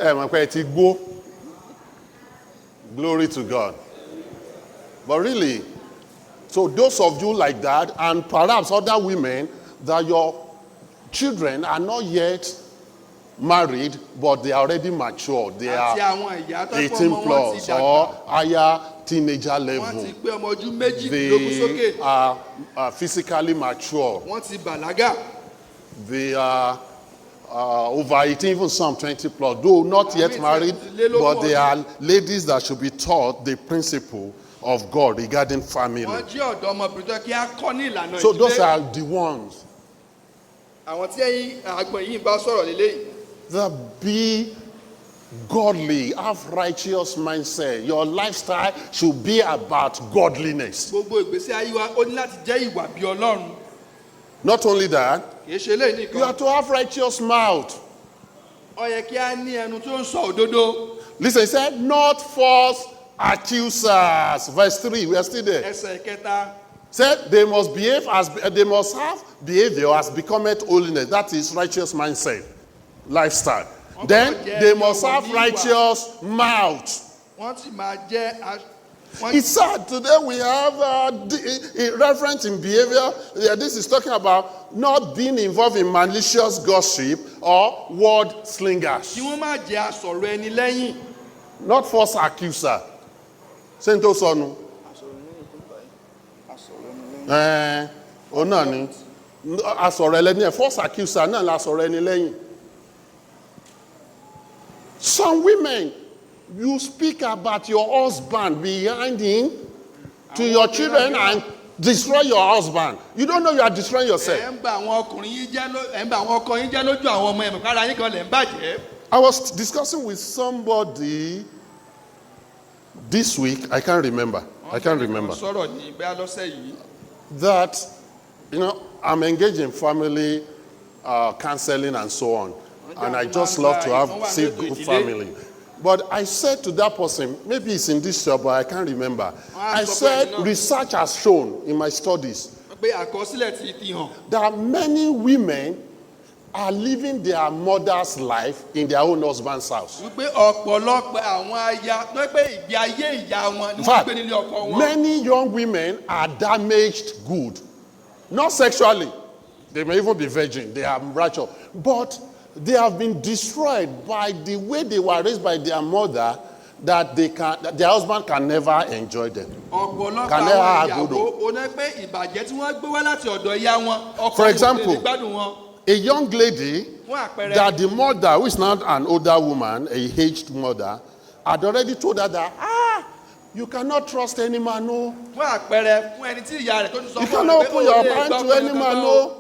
Speaker 1: mọ̀ pé ẹ ti gbó. Glory to God. But really, so those of you like that and perhaps other women that your children are not yet married but they are already mature, they
Speaker 2: àti
Speaker 1: are
Speaker 2: àwọn ìyá tó pọ̀
Speaker 1: 18
Speaker 2: ọmọ wọn
Speaker 1: plus
Speaker 2: ti
Speaker 1: or
Speaker 2: dàgbà.
Speaker 1: higher teenager
Speaker 2: wọ́n
Speaker 1: level.
Speaker 2: ti pé ọmọ ọdún méjìlélógún
Speaker 1: They
Speaker 2: sókè.
Speaker 1: are physically mature.
Speaker 2: wọ́n ti bàlágà.
Speaker 1: They are over 18, even some 20 plus, though not yet married, but they are ladies that should be taught the principle of God regarding family.
Speaker 2: wọ́n jẹ́ ọ̀dọ́ ọmọbìnrin tó kí á kọ́ ní ìlànà
Speaker 1: So those
Speaker 2: ìdílé.
Speaker 1: are the ones
Speaker 2: àwọn tí ẹ̀yin àgbọn yìí bá sọ̀rọ̀ lélẹ́yìí.
Speaker 1: that be godly, have righteous mindset. Your lifestyle should be about godliness.
Speaker 2: gbogbo ìgbésí ayé wa ó ní láti jẹ́ ìwà bí Ọlọ́run.
Speaker 1: Not only that,
Speaker 2: kì í ṣe eléyìí
Speaker 1: You are
Speaker 2: nìkan.
Speaker 1: to have righteous mouth.
Speaker 2: Ó yẹ kí a ní ẹnu tó ń sọ òdodo.
Speaker 1: Listen, he said, not false accusers. Verse 3, we are still there.
Speaker 2: Ẹsẹ̀ kẹta.
Speaker 1: Said they must have behavior as becometh holiness. That is righteous mindset, lifestyle. Then they must have righteous mouth.
Speaker 2: Wọ́n sì máa jẹ́
Speaker 1: It's sad today we have a reference in behavior. This is talking about not being involved in malicious gossip or word slingers.
Speaker 2: kí wọ́n má jẹ́ asọ̀rọ̀ ẹni lẹ́yìn.
Speaker 1: Not false accuser. Sento sonu. Ọ̀nà ni. Asọ̀rọ̀ ẹlẹ́ni ẹ̀ false accuser náà la sọ̀rọ̀ ẹni lẹ́yìn. Some women, you speak about your husband behind him to your children and destroy your husband. You don't know you are destroying yourself.
Speaker 2: ẹ̀ ń bà àwọn ọkùnrin yín jẹ́ ẹ̀ ń bà àwọn ọkọ yín jẹ́ lójú àwọn ọmọ ẹ̀mọ̀ kára yín kan lẹ̀ ń bàjẹ́.
Speaker 1: I was discussing with somebody this week, I can't remember,
Speaker 2: sọ̀rọ̀ ní bẹ́ẹ̀ lọ́sẹ̀ yìí.
Speaker 1: that, I'm engaged in family counseling and so on. And I just love to see good family. But I said to that person, maybe it's in this job, but I can't remember. I said, research has shown in my studies
Speaker 2: pé àkọsílẹ̀ ti hàn.
Speaker 1: that many women are living their mother's life in their own husband's house.
Speaker 2: wípé ọ̀pọ̀lọpọ̀ àwọn aya tó pé ìgbé ayé ìyá wọn ni
Speaker 1: In
Speaker 2: wọ́n
Speaker 1: fact,
Speaker 2: gbé nílé ọkọ wọn.
Speaker 1: many young women are damaged good. Not sexually. They may even be virgin. They are righteous. But they have been destroyed by the way they were raised by their mother, that their husband can never enjoy them.
Speaker 2: ọ̀pọ̀lọpọ̀
Speaker 1: Can never
Speaker 2: àwọn
Speaker 1: have
Speaker 2: ìyàwó
Speaker 1: good.
Speaker 2: oná pé ìbàjẹ́ tí wọ́n gbé wá láti ọ̀dọ̀ ìyá wọn ọkọ
Speaker 1: For
Speaker 2: wọn kò
Speaker 1: example,
Speaker 2: lè gbádùn wọn.
Speaker 1: A young lady
Speaker 2: fún àpẹẹrẹ
Speaker 1: that the mother, who is not an older woman, a aged mother, had already told her that, you cannot trust any man, no.
Speaker 2: fún àpẹẹrẹ fún ẹni tí ìyá rẹ̀ tó ti sọ
Speaker 1: You
Speaker 2: fún
Speaker 1: cannot
Speaker 2: ọ̀rẹ́
Speaker 1: open your mind to any man, no.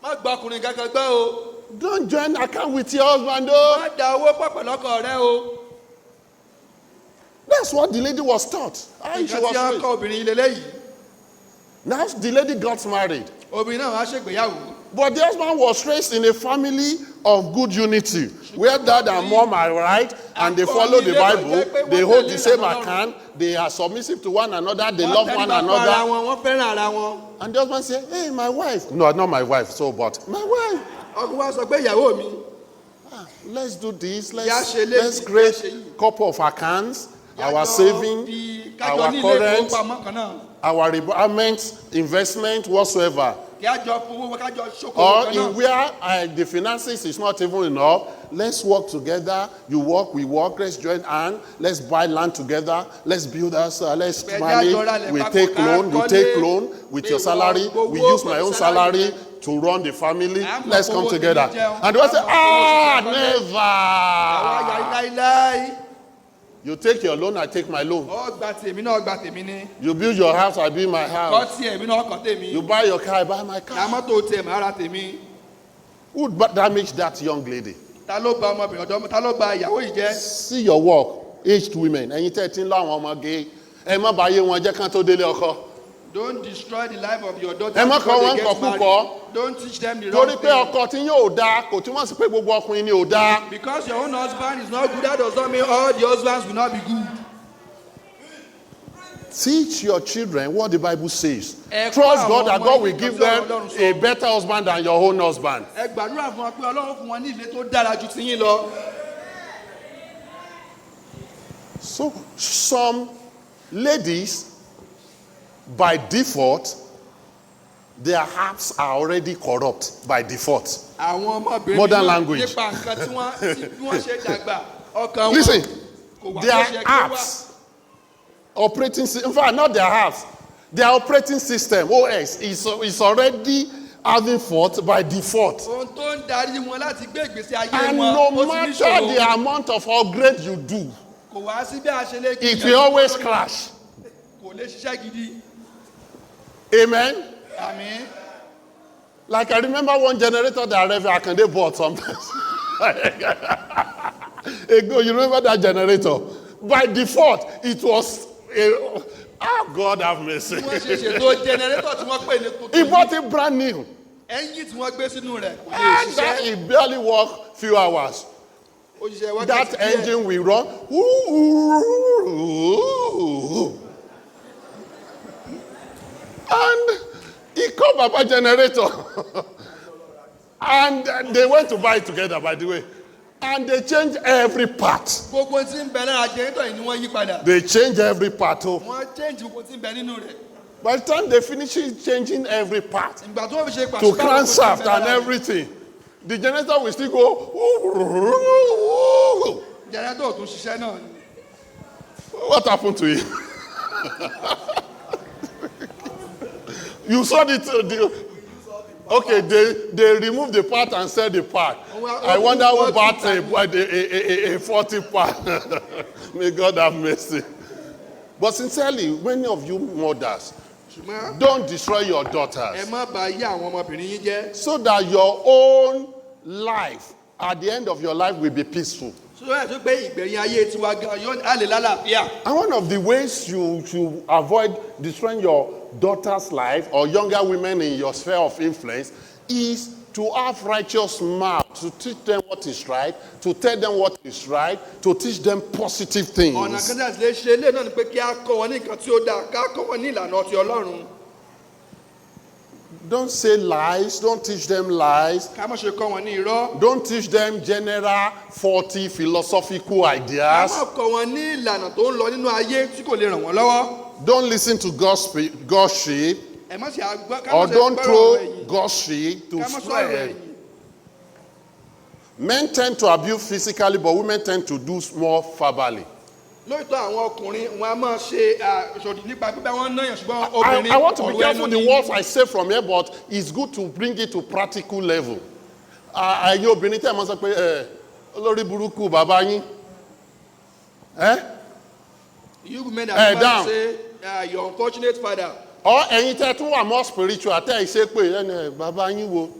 Speaker 2: má gba ọkùnrin kankan gbọ́ o.
Speaker 1: Don't join account with your husband, no.
Speaker 2: má da owó pọ̀ pẹ̀lú ọkọ rẹ o.
Speaker 1: That's what the lady was taught. She
Speaker 2: nǹkan tí
Speaker 1: was
Speaker 2: wọ́n
Speaker 1: raised.
Speaker 2: kọ́ obìnrin ilé lẹ́yìn.
Speaker 1: Now the lady got married.
Speaker 2: obìnrin náà wá ṣègbéyàwó.
Speaker 1: But the husband was raised in a family of good unity, where dad and mom are right, and they follow the Bible, they hold the same account, they are submissive to one another, they love one another.
Speaker 2: wọ́n fẹ́ràn ara wọn.
Speaker 1: And the husband said, hey, my wife. No, not my wife, but my wife.
Speaker 2: ọkùnrin wa sọ pé ìyàwó mi.
Speaker 1: Let's do this.
Speaker 2: Yá ṣe léyìí,
Speaker 1: Let's
Speaker 2: yá
Speaker 1: create
Speaker 2: ṣe yìí.
Speaker 1: couple of accounts, our
Speaker 2: Kájọ
Speaker 1: saving,
Speaker 2: kájọ
Speaker 1: our
Speaker 2: ní ilé
Speaker 1: current,
Speaker 2: ìfowópamọ́ kan náà.
Speaker 1: our retirement, investment, whatsoever.
Speaker 2: kájọ fowó kájọ ṣokòwò
Speaker 1: Or
Speaker 2: kan
Speaker 1: in
Speaker 2: náà.
Speaker 1: where the finances is not even enough, let's work together. You work, we work. Let's join hands. Let's buy land together. Let's build us. Let's manage. We take loan. You take loan with your salary. We use my own salary to run the family. Let's come together. And they will say, never.
Speaker 2: láíláí.
Speaker 1: You take your loan, I take my loan.
Speaker 2: ọgbà tèmi náà ọgbà tèmi ni.
Speaker 1: You build your house, I build my
Speaker 2: kọ́
Speaker 1: house.
Speaker 2: tiẹ̀ mi náà kọ́ tèmi.
Speaker 1: You buy your car, I buy my
Speaker 2: ra
Speaker 1: car.
Speaker 2: mọ́tò tiẹ̀ máa ra tèmi.
Speaker 1: Who damage that young lady?
Speaker 2: ta ló ba ọmọbìnrin ọ̀dọ́ ta ló ba ìyàwó yìí jẹ́.
Speaker 1: See your work, aged women. Ẹ̀yin tẹ́ ti ń lọ àwọn ọmọge. Ẹ má bàyé wọn jẹ́ kán tó délé ọkọ.
Speaker 2: don't destroy the life of your daughter
Speaker 1: Ẹ má
Speaker 2: before
Speaker 1: kọ́
Speaker 2: they
Speaker 1: wọn
Speaker 2: get
Speaker 1: kọ̀kúkọ.
Speaker 2: married. don't teach them the wrong
Speaker 1: Torí pé
Speaker 2: thing.
Speaker 1: ọkọ tí yóò dáa kò túmọ̀ sí pé gbogbo ọkùnrin ni ò dáa.
Speaker 2: because your own husband is not good that does not mean all the husbands will not be good.
Speaker 1: Teach your children what the Bible says.
Speaker 2: Ẹ kọ́
Speaker 1: Trust God
Speaker 2: àwọn
Speaker 1: that
Speaker 2: ọmọ
Speaker 1: God
Speaker 2: yín
Speaker 1: will
Speaker 2: nǹkan
Speaker 1: give
Speaker 2: tí
Speaker 1: them
Speaker 2: Ọlọ́run sọ.
Speaker 1: a better husband than your own husband.
Speaker 2: ẹ gbàdúrà fún wọn pé ọlọ́run fún wọn ní ilé tó dára ju tiyín lọ.
Speaker 1: So some ladies, by default, their hearts are already corrupt by default.
Speaker 2: àwọn ọmọbìnrin
Speaker 1: Modern
Speaker 2: náà
Speaker 1: language.
Speaker 2: nípa nǹkan tí wọ́n ṣe dàgbà ọkàn wọn
Speaker 1: Listen,
Speaker 2: kò wá bó
Speaker 1: their
Speaker 2: ṣe kí ó wà.
Speaker 1: hearts, operating system, in fact, not their hearts, their operating system, OS, is already having fault by default.
Speaker 2: ohun tó ń darí wọn láti gbé ìgbésí ayé
Speaker 1: And
Speaker 2: wọn
Speaker 1: no
Speaker 2: ó ti ní
Speaker 1: matter
Speaker 2: ìṣòro.
Speaker 1: the amount of upgrade you do,
Speaker 2: kò wá sí bí a ṣe lè
Speaker 1: it will always crash.
Speaker 2: kò lè ṣiṣẹ́ gidi.
Speaker 1: Amen.
Speaker 2: àmín.
Speaker 1: Like I remember one generator that Rev Akande bought sometimes. Ago, you remember that generator? By default, it was God have mercy.
Speaker 2: wọ́n ṣe ṣètò jẹnẹrétọ̀ tí wọ́n pè ní
Speaker 1: He
Speaker 2: tuntun.
Speaker 1: bought it brand new.
Speaker 2: Ẹ́ńjìn tí wọ́n gbé sínú rẹ̀ kò lè
Speaker 1: And that
Speaker 2: ṣiṣẹ́.
Speaker 1: it barely work few hours.
Speaker 2: Ó ṣiṣẹ́ wákàtí
Speaker 1: That
Speaker 2: díẹ̀.
Speaker 1: engine will run. And he called Baba generator. And they went to buy it together, by the way. And they changed every part.
Speaker 2: Gbogbo tí ń bẹ lára jẹ́rẹ́tọ̀ yìí ni wọ́n yí padà.
Speaker 1: They changed every part. Oh.
Speaker 2: Wọ́n change gbogbo tí ń bẹ nínú rẹ̀.
Speaker 1: By the time they finished changing every part
Speaker 2: Ìgbà tó wọ́n fi ṣe
Speaker 1: to
Speaker 2: pàṣípààrọ̀
Speaker 1: crankshaft and everything, the generator will still go.
Speaker 2: Jẹ́rẹ́tọ̀ tún ṣiṣẹ́ náà ni.
Speaker 1: What happened to it? You saw it. Okay, they removed the part and set the part. I wonder who bought a 40 part. May God have mercy. But sincerely, many of you mothers,
Speaker 2: Ṣùgbọ́n
Speaker 1: don't destroy your
Speaker 2: ẹ
Speaker 1: daughters
Speaker 2: má bà ayé àwọn ọmọbìnrin yín jẹ́.
Speaker 1: so that your own life, at the end of your life, will be peaceful.
Speaker 2: Sọ́dọ̀ ẹ̀ tó pé ìgbẹ̀yìn ayé tiwa gan yóò á lè lálàáfíà.
Speaker 1: And one of the ways you avoid destroying your daughter's life or younger women in your sphere of influence is to have righteous mouth, to teach them what is right, to tell them what is right, to teach them positive
Speaker 2: Ọ̀nà
Speaker 1: things.
Speaker 2: kan tí a sì lè ṣe ilé náà ni pé kí a kọ́ wọn ní nǹkan tí ó dáa, ká kọ́ wọn ní ìlànà ti Ọlọ́run.
Speaker 1: Don't say lies, don't teach them lies,
Speaker 2: Ká má ṣe kọ́ wọn ní irọ́.
Speaker 1: don't teach them general faulty philosophical
Speaker 2: Ká
Speaker 1: ideas.
Speaker 2: má kọ́ wọn ní ìlànà tó ń lọ nínú ayé tí kò lè ràn wọ́n lọ́wọ́.
Speaker 1: Don't listen to gossip
Speaker 2: Ẹ má ṣe àgbọ́ ká má
Speaker 1: or
Speaker 2: ṣe
Speaker 1: don't
Speaker 2: gbọ́rọ̀
Speaker 1: throw
Speaker 2: ọ̀rọ̀ ẹ̀yìn.
Speaker 1: gossip to
Speaker 2: Ká má sọ̀rọ̀
Speaker 1: spread.
Speaker 2: ẹ̀yìn.
Speaker 1: Men tend to abuse physically, but women tend to do more verbally.
Speaker 2: Lóòótọ́ àwọn ọkùnrin wọn a máa ṣe ìṣòdì nípa pípẹ́ wọn náà yàn ṣùgbọ́n obìnrin
Speaker 1: I want to be
Speaker 2: ọ̀rọ̀
Speaker 1: careful
Speaker 2: ẹnu
Speaker 1: the
Speaker 2: ni.
Speaker 1: words I say from here, but it's good to bring it to practical level. Ẹ̀yin obìnrin tẹ́ ẹ̀ mọ́ sọ pé olórí burúkú bàbá yín.
Speaker 2: You women
Speaker 1: Hey,
Speaker 2: that
Speaker 1: down.
Speaker 2: say your unfortunate father.
Speaker 1: Or ẹ̀yin tẹ́ tún wà more spiritual tẹ́ ẹ̀ ṣe pé bàbá yín wo.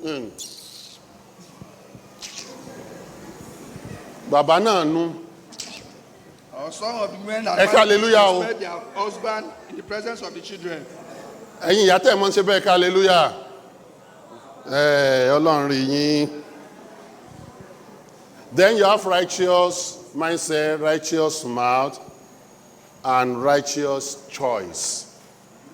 Speaker 1: Bàbá náà nu.
Speaker 2: Or some of the men that
Speaker 1: Ẹ ká hallelujah o.
Speaker 2: respect their husband in the presence of the children.
Speaker 1: Ẹ̀yin ìyá tẹ́ ẹ̀ mọ́ ṣe bẹ́ẹ̀ ká hallelujah. Ọlọ́run rí yín. Then you have righteous mindset, righteous mouth, and righteous choice.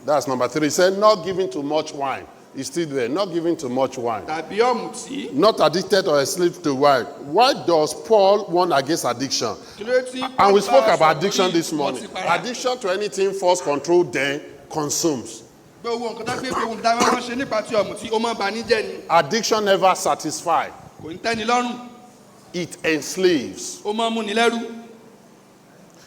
Speaker 1: That's number 3. He said, not giving too much wine. He's still there. Not giving too much wine.
Speaker 2: Tàbí ọ̀mùtí.
Speaker 1: Not addicted or a slave to wine. Why does Paul warn against addiction?
Speaker 2: Kí ló tí
Speaker 1: And we
Speaker 2: Paul
Speaker 1: spoke
Speaker 2: bá
Speaker 1: about
Speaker 2: sọ
Speaker 1: addiction
Speaker 2: lórí
Speaker 1: this morning.
Speaker 2: ọtí-para?
Speaker 1: Addiction to anything first control, then consumes.
Speaker 2: Gbogbo nǹkan tó gbé ohun dáwọ́ wọn ṣe nípa ti ọ̀mùtí ó máa ń ba ní jẹ́ ni.
Speaker 1: Addiction never satisfies.
Speaker 2: Kò ní tẹ́ni lọ́rùn.
Speaker 1: It enslaves.
Speaker 2: Ó máa ń múni lẹ́rú.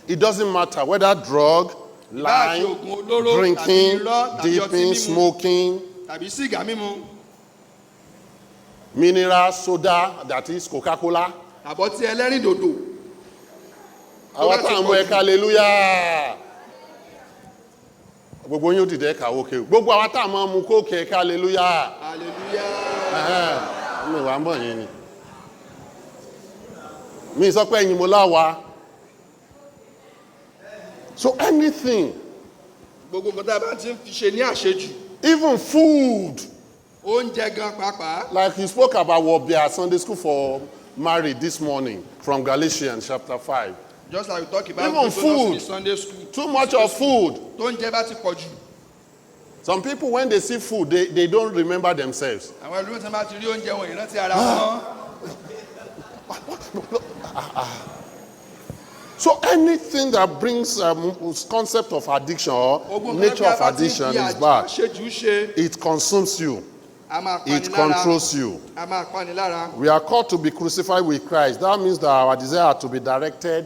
Speaker 1: It doesn't matter whether drug,
Speaker 2: Ìbáà ṣe
Speaker 1: lying,
Speaker 2: oògùn olóró,
Speaker 1: drinking,
Speaker 2: tàbí irọ́, tàbí ọtí
Speaker 1: dipping,
Speaker 2: mímu,
Speaker 1: smoking,
Speaker 2: tàbí sìgá mímu,
Speaker 1: mineral soda, that is Coca-Cola.
Speaker 2: àbọ̀tí ẹlẹ́rìndòdò.
Speaker 1: Àwọn táwọn ọmọ ẹ̀ka hallelujah. Gbogbo yín ó dìde ẹ̀ka òkè. Gbogbo àwọn táwọn ọmọ kókè ẹ̀ka hallelujah.
Speaker 2: Hallelujah.
Speaker 1: Mi wà ń bọ̀ yín ni. Mi sọ pé ẹ̀yin mo láwa. So anything,
Speaker 2: Gbogbo nǹkan tá a bá ti ń fi ṣe ní àṣejù.
Speaker 1: even food,
Speaker 2: Oúnjẹ gan pàápàá.
Speaker 1: like you spoke about Wobia Sunday School for Married this morning from Galatians chapter 5.
Speaker 2: Just like we talk about
Speaker 1: Even food.
Speaker 2: in Sunday school.
Speaker 1: Too much of food.
Speaker 2: Tó ń jẹ bá ti pọ̀ jù.
Speaker 1: Some people, when they see food, they don't remember themselves.
Speaker 2: Àwọn ìlú tí wọ́n bá ti rí oúnjẹ wọn ìrántí ara wọn.
Speaker 1: So anything that brings concept of addiction or nature of addiction is bad.
Speaker 2: Àṣejù ṣe.
Speaker 1: It consumes you.
Speaker 2: A máa pani
Speaker 1: It
Speaker 2: lára.
Speaker 1: controls you.
Speaker 2: A máa pani lára.
Speaker 1: We are called to be crucified with Christ. That means that our desire to be directly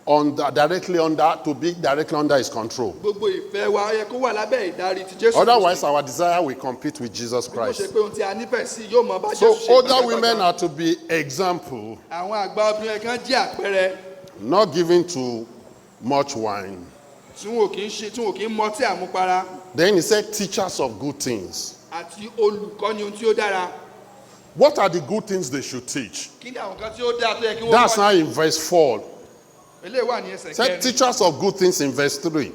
Speaker 1: under his control.
Speaker 2: Gbogbo ìfẹ́ wa ó yẹ kó wà lábẹ́ ìdarí ti Jésù.
Speaker 1: Otherwise, our desire will compete with Jesus
Speaker 2: Bí kò ṣe
Speaker 1: Christ.
Speaker 2: pé ohun tí a nífẹ̀ẹ́ sí yóò mọ bá
Speaker 1: So
Speaker 2: Jésù ṣe.
Speaker 1: older women are to be example,
Speaker 2: Àwọn àgbà obìnrin kan jẹ́ àpẹẹrẹ
Speaker 1: not giving too much wine.
Speaker 2: tí wọn ò kí ń mọtí àmupara
Speaker 1: Then he said, teachers of good things.
Speaker 2: àti olùkọ́ni ohun tí ó dára.
Speaker 1: What are the good things they should teach?
Speaker 2: Kí ni àwọn kan tí ó dáa tó yẹ kí wọ́n
Speaker 1: That's
Speaker 2: kọ́?
Speaker 1: now in verse 4.
Speaker 2: Eléyìí wà ní ẹsẹ̀
Speaker 1: Said
Speaker 2: kẹrin.
Speaker 1: teachers of good things in verse 3.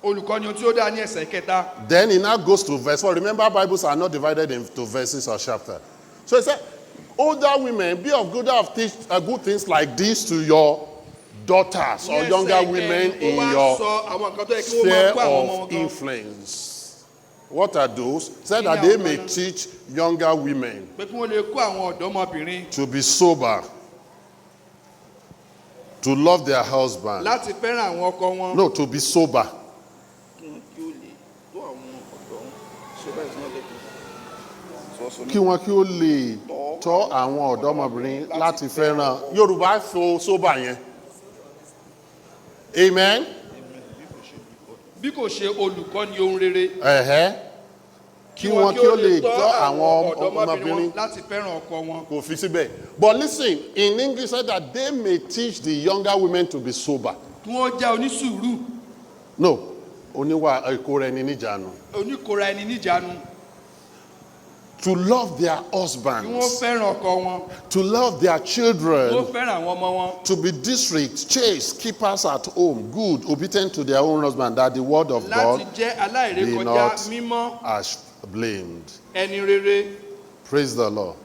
Speaker 2: olùkọ́ni ohun tí ó dáa ní ẹsẹ̀ kẹta.
Speaker 1: Then he now goes to verse 4. Remember, Bibles are not divided into verses or chapters. So he said, older women, be of good things like this to your daughters or younger women in your sphere of influence. What are those? Said that they may teach younger women to be sober, to love their husband. No, to be sober. Kí wọ́n kí ó lè tọ́ àwọn ọ̀dọ́mọbìnrin láti fẹ́ràn. Yorùbá fo sober yẹn. Amen.
Speaker 2: Bí kò ṣe olùkọ́ni ohun rere.
Speaker 1: Kí wọ́n kí ó lè tọ́ àwọn ọmọbìnrin
Speaker 2: láti fẹ́ràn ọkọ wọn.
Speaker 1: Kò fi síbẹ̀. But listen, in English said that they may teach the younger women to be sober.
Speaker 2: Kí wọ́n jẹ́ onísùúrù.
Speaker 1: No, oníwà ìkóra ẹni níjàánu.
Speaker 2: Oníkóra ẹni níjàánu.
Speaker 1: To love their husbands.
Speaker 2: Kí wọ́n fẹ́ràn ọkọ wọn.
Speaker 1: To love their children.
Speaker 2: Kí wọ́n fẹ́ràn àwọn ọmọ wọn.
Speaker 1: To be district, chaste, keepers at home, good, obedient to their own husband, that the word of God be not as blamed.
Speaker 2: Ẹni rere.
Speaker 1: Praise the Lord.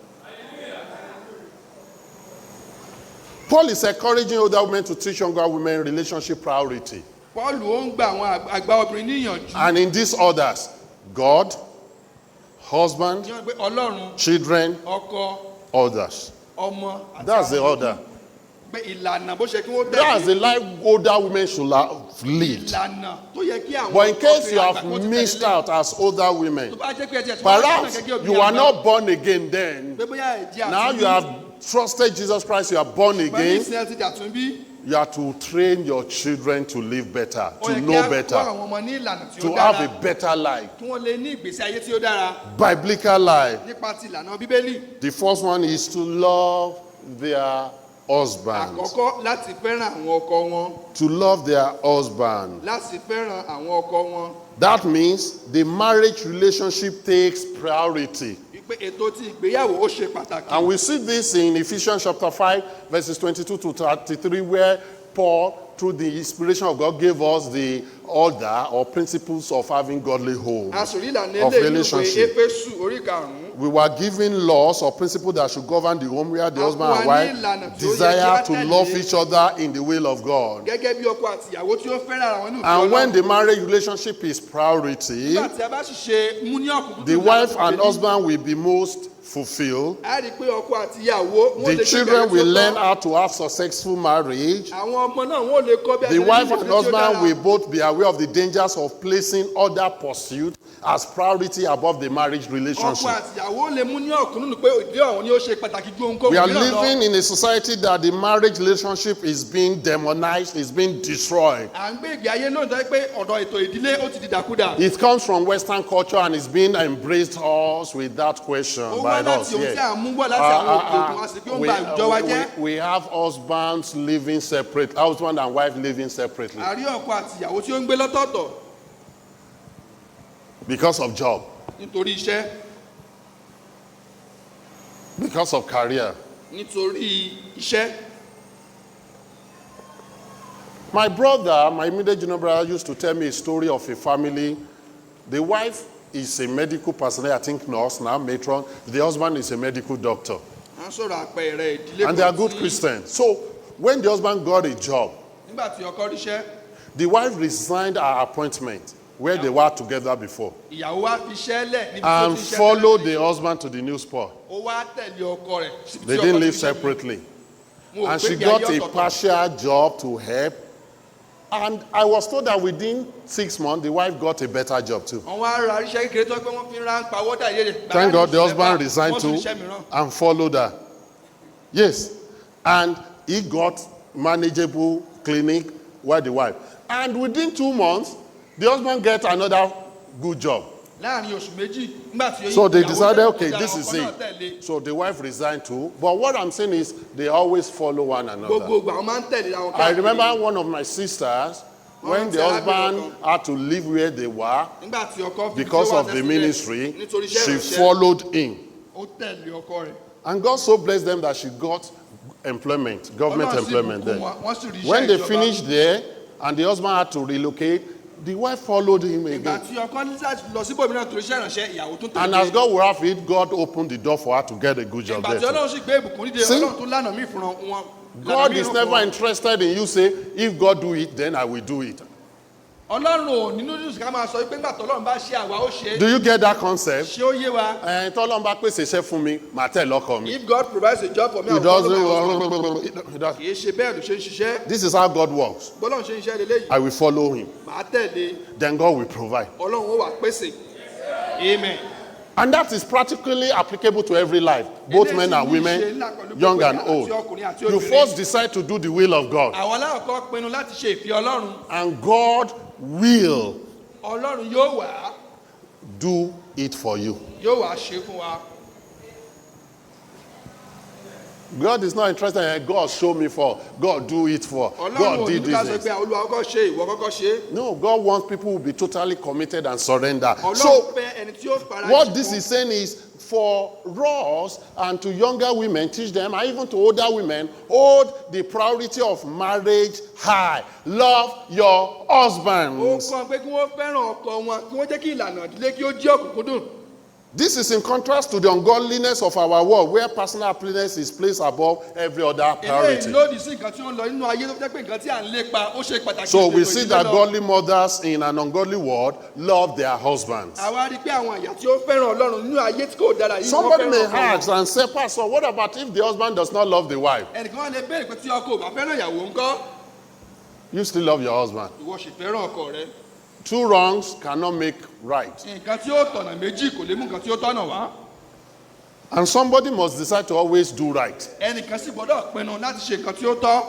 Speaker 1: Paul is encouraging older women to teach younger women relationship priority.
Speaker 2: Paul ó ń gba àwọn àgbà obìnrin níyànjú.
Speaker 1: And in these orders, God, husband, children, others. That's the order. That's the life older women should lead. But in case you have missed out as older women, perhaps you are not born again then. Now you have trusted Jesus Christ, you are born again. You have to train your children to live better, to know better, to have a better life. Biblical life. The first one is to love their husbands. To love their husband. That means the marriage relationship takes priority. And we see this in Ephesians chapter 5, verses 22 to 33, where Paul, through the inspiration of God, gave us the order or principles of having godly home, of relationship. We were given laws or principles that should govern the home where the husband and wife desire to love each other in the will of God. And when the marriage relationship is priority, the wife and husband will be most fulfilled. The children will learn how to have successful marriage. The wife and husband will both be aware of the dangers of placing other pursuits as priority above the marriage relationship. We are living in a society that the marriage relationship is being demonized, is being destroyed. It comes from Western culture and is being embraced us without question by us. Yes. We have husbands living separate, husband and wife living separately. Because of job. Because of career. My brother, my immediate junior brother, used to tell me a story of a family. The wife is a medical personnel, I think nurse now, matron. The husband is a medical doctor. And they are good Christians. So when the husband got a job, the wife resigned her appointment where they were together before and followed the husband to the new spot. They didn't live separately. And she got a partial job to help. And I was told that within 6 months, the wife got a better job too. Thank God the husband resigned too and followed her. Yes. And he got manageable clinic while the wife. And within 2 months, the husband get another good job. So they decided, okay, this is it. So the wife resigned too. But what I'm saying is they always follow one another. I remember one of my sisters, when the husband had to leave where they were because of the ministry, she followed him. And God so blessed them that she got employment, government employment there. When they finished there and the husband had to relocate, The wife followed him
Speaker 2: ìgbà
Speaker 1: again.
Speaker 2: tí ọkọ ní láti lọ síbòmíràn torí iṣẹ́ ìránṣẹ́ ìyàwó tún
Speaker 1: And as God will have it, God opened the door for her to get a good job
Speaker 2: ìgbà tí
Speaker 1: there.
Speaker 2: ọlọ́run sì gbé ìbùkún nídìí
Speaker 1: See?
Speaker 2: ọlọ́run tún lánàá mí fúnra wọn.
Speaker 1: God is never interested in you say, if God do it, then I will do it.
Speaker 2: ọlọ́run ò nínú ìdúsí ká máa sọ pé nígbà tó ọlọ́run bá ṣe àwa ó ṣe.
Speaker 1: Do you get that concept?
Speaker 2: ṣé ó yé wa.
Speaker 1: Tọ́lọ́run bá pèsè iṣẹ́ fún mi, màá tẹ̀ lọ́kọ mi.
Speaker 2: if God provides a job for me,
Speaker 1: He
Speaker 2: I will follow my
Speaker 1: doesn't.
Speaker 2: husband. kì í ṣe bẹ́ẹ̀ ló ṣe ń ṣiṣẹ́.
Speaker 1: This is how God works.
Speaker 2: bọ́lọ́run ṣe ń ṣiṣẹ́ lélẹ́yìí.
Speaker 1: I will follow him.
Speaker 2: màá tẹ̀lé.
Speaker 1: Then God will provide.
Speaker 2: ọlọ́run ó wà pèsè. amen.
Speaker 1: And that is practically applicable to every life, both men and women, young and old. You first decide to do the will of God.
Speaker 2: àwọn aláwọ̀kọ́ pinnu láti ṣe ìfẹ́ ọlọ́run.
Speaker 1: And God will
Speaker 2: ọlọ́run yóò wá.
Speaker 1: do it for you.
Speaker 2: yóò wá ṣe fún wa.
Speaker 1: God is not interested in God show me for, God do it for,
Speaker 2: ọlọ́run
Speaker 1: God
Speaker 2: ò ní
Speaker 1: did
Speaker 2: ká sọ
Speaker 1: this.
Speaker 2: pé olúwa kọ́kọ́ ṣe ìwọ kọ́kọ́ ṣe.
Speaker 1: No, God wants people who will be totally committed and surrender.
Speaker 2: ọlọ́run
Speaker 1: So
Speaker 2: fẹ́ ẹni tí ó fara
Speaker 1: what this is saying is for us and to younger women, teach them, and even to older women, hold the priority of marriage high. Love your
Speaker 2: ó
Speaker 1: husbands.
Speaker 2: kàn pé kí wọ́n fẹ́ràn ọkọ wọn kí wọ́n jẹ́ kí ìlànà ìdílé kí ó jẹ́ òkùnkùndùn.
Speaker 1: This is in contrast to the ungodliness of our world, where personal happiness is placed above every other
Speaker 2: eléyìí
Speaker 1: priority.
Speaker 2: lòdì sí nǹkan tí ó ń lọ nínú ayé tó jẹ́ pé nǹkan tí à ń lépa ó ṣe pàtàkì.
Speaker 1: So we
Speaker 2: ju
Speaker 1: see
Speaker 2: ìdílé
Speaker 1: that
Speaker 2: lọ.
Speaker 1: godly mothers in an ungodly world love their husbands.
Speaker 2: àwa rí i pé àwọn ìyá tí ó fẹ́ràn ọlọ́run nínú ayé tí kò dára yìí wọ́n
Speaker 1: Somebody
Speaker 2: fẹ́ràn
Speaker 1: may
Speaker 2: ọkọ wọn.
Speaker 1: ask and say, Pastor, what about if the husband does not love the wife?
Speaker 2: ẹnìkan wá lè béèrè pé tí ọkọ ò bá fẹ́ràn ìyàwó ńkọ́.
Speaker 1: You still love your husband.
Speaker 2: ìwọ sì fẹ́ràn ọkọ rẹ.
Speaker 1: Two wrongs cannot make right.
Speaker 2: nǹkan tí ó tọ̀nà méjì kò lè mú nǹkan tí ó tọ̀nà wá.
Speaker 1: And somebody must decide to always do right.
Speaker 2: ẹnìkan sì gbọ́dọ̀ pinnu láti ṣe nǹkan tí ó tọ́.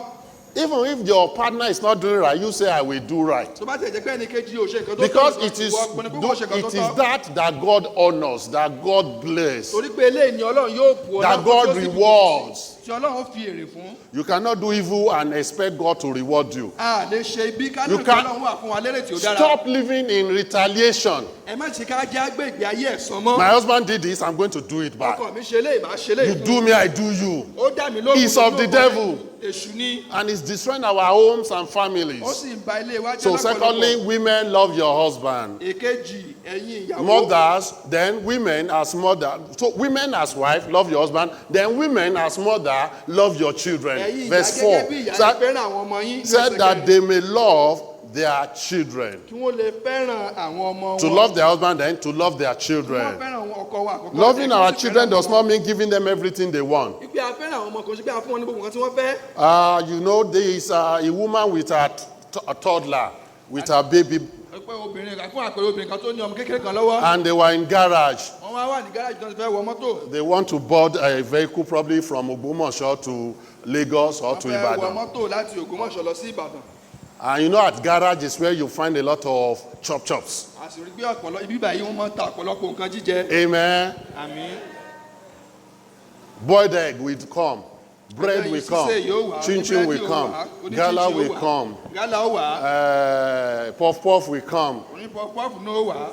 Speaker 1: Even if your partner is not doing right, you say, I will do right.
Speaker 2: tó bá tẹ̀ jẹ́ pé ẹnìkejì ò ṣe nǹkan tó tọ́.
Speaker 1: Because it is,
Speaker 2: ìwọ pinnu pé wọ́n ṣe nǹkan tó
Speaker 1: it is
Speaker 2: tọ́.
Speaker 1: that God honors, that God bless,
Speaker 2: torí pé eléyìí ni ọlọ́run yóò bu ọlá
Speaker 1: that
Speaker 2: fún,
Speaker 1: God
Speaker 2: yóò sì bùkún
Speaker 1: rewards.
Speaker 2: sí. tí ọlọ́run ó fi èrè fún.
Speaker 1: You cannot do evil and expect God to reward you.
Speaker 2: a lè ṣe ibi ká
Speaker 1: You
Speaker 2: lóòótọ́
Speaker 1: can't-
Speaker 2: ọlọ́run wà fún wa lérè tí ó dára.
Speaker 1: Stop living in retaliation.
Speaker 2: ẹ má ṣe ká jẹ́ àgbé ìgbé ayé ẹ̀san mọ́.
Speaker 1: My husband did this, I'm going to do it back.
Speaker 2: ọkọ mi ṣe léyìí màá ṣe
Speaker 1: You
Speaker 2: léyìí
Speaker 1: do
Speaker 2: fún.
Speaker 1: me, I do you.
Speaker 2: ó dá mi lóhùn.
Speaker 1: It's of the devil.
Speaker 2: èṣù ni.
Speaker 1: And it's destroying our homes and
Speaker 2: ó
Speaker 1: families.
Speaker 2: sì ń ba ilé wa jẹ́
Speaker 1: So secondly, women love your husband.
Speaker 2: èkejì ẹ̀yin ìyàwó.
Speaker 1: Mothers, then women as mother. So women as wife, love your husband. Then women as mother, love your children.
Speaker 2: ẹ̀yin ìyá
Speaker 1: Verse
Speaker 2: gẹ́gẹ́
Speaker 1: 4
Speaker 2: bí ìyá
Speaker 1: said,
Speaker 2: fẹ́ràn àwọn ọmọ yín.
Speaker 1: said that they may love their children.
Speaker 2: kí wọ́n lè fẹ́ràn àwọn ọmọ wọn.
Speaker 1: To love their husband, then to love their
Speaker 2: wọ́n
Speaker 1: children.
Speaker 2: fẹ́ràn ọkọ wa àkọ́kọ́.
Speaker 1: Loving
Speaker 2: Ẹ kí
Speaker 1: our
Speaker 2: wọ́n sì
Speaker 1: children
Speaker 2: fẹ́ràn
Speaker 1: does
Speaker 2: ọmọ
Speaker 1: not mean giving them everything they want.
Speaker 2: wọn. ìpè àfẹ́ràn àwọn ọmọ kò sí pé a fún wọn ní gbogbo nǹkan tí wọ́n fẹ́.
Speaker 1: You know, there is a woman with a toddler, with her baby,
Speaker 2: pé obìnrin kan fún àpẹẹrẹ obìnrin kan tó ní ọmọ kékeré kan lọ́wọ́.
Speaker 1: and they were in garage.
Speaker 2: wọ́n wá wà ní gáràjì tó ti fẹ́ wọ mọ́tò.
Speaker 1: They want to board a vehicle probably from Ogbomoso to Lagos or
Speaker 2: wọ́n
Speaker 1: to
Speaker 2: fẹ́ wọ
Speaker 1: Ibadan.
Speaker 2: mọ́tò láti Ògbómọ̀ṣọ́ lọ sí Ìbàdàn.
Speaker 1: And you know, at garage is where you find a lot of chops.
Speaker 2: a sì rí pé ibi báyìí wọ́n máa ń ta ọ̀pọ̀lọpọ̀ nǹkan jíjẹ.
Speaker 1: Amen.
Speaker 2: àmín.
Speaker 1: Boiled egg will come. Bread will come. Chin chin will come. Gala will come.
Speaker 2: gala ó wà.
Speaker 1: Puff puff will come.
Speaker 2: onípọ̀pọ̀fù náà ó wà.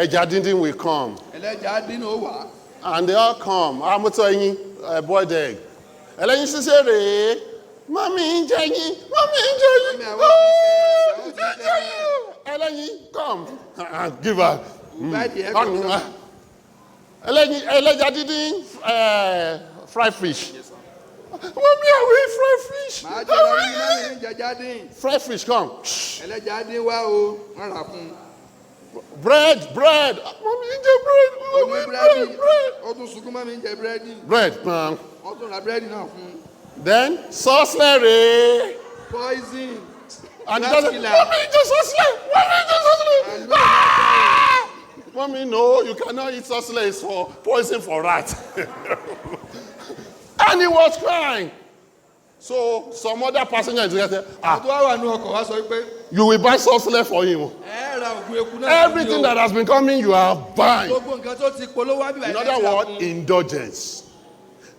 Speaker 1: Ẹja díndín will come.
Speaker 2: ẹlẹ́ja dín náà ó wà.
Speaker 1: And they all come. Àmútọ́ ẹyin, boiled egg. Ẹlẹ́yin sísè rèé. Mọ́mí ń jẹ yín. Mọ́mí ń jẹ yín.
Speaker 2: Mọ́mí àwọn ti ń jẹ yín.
Speaker 1: Ẹlẹ́yin, come. Give her.
Speaker 2: Búrẹ́dì ẹ̀ kọ́ ló.
Speaker 1: Ẹlẹ́yin, ẹlẹ́ja díndín, fried fish. Mọ́mí, I will eat fried fish.
Speaker 2: màá jẹ́ lọ rí mẹ́rin jẹjá dín.
Speaker 1: Fried fish, come.
Speaker 2: ẹlẹ́ja dín wá o wọ́n rà fún un.
Speaker 1: Bread. Mọ́mí ń jẹ bread.
Speaker 2: ó ní búrẹ́dì ó tún sunkún mọ́ mi ń jẹ búrẹ́dì.
Speaker 1: Bread.
Speaker 2: wọ́n tún ra búrẹ́dì náà fún un.
Speaker 1: Then, saucelere.
Speaker 2: poison.
Speaker 1: And he doesn't, Mommy, just saucelere. Mommy, just saucelere. Ah! Mommy, no, you cannot eat saucelere. It's for poison for rat. And he was crying. So some other passenger is going to say,
Speaker 2: tó wá wà ní ọkọ̀ wá sọ pé.
Speaker 1: you will buy saucelere for him.
Speaker 2: ẹ ra ògùn eku náà.
Speaker 1: Everything that has been coming, you are buying.
Speaker 2: gbogbo nǹkan tó ti polówó wá bí
Speaker 1: In
Speaker 2: báyìí.
Speaker 1: other words, indulgence.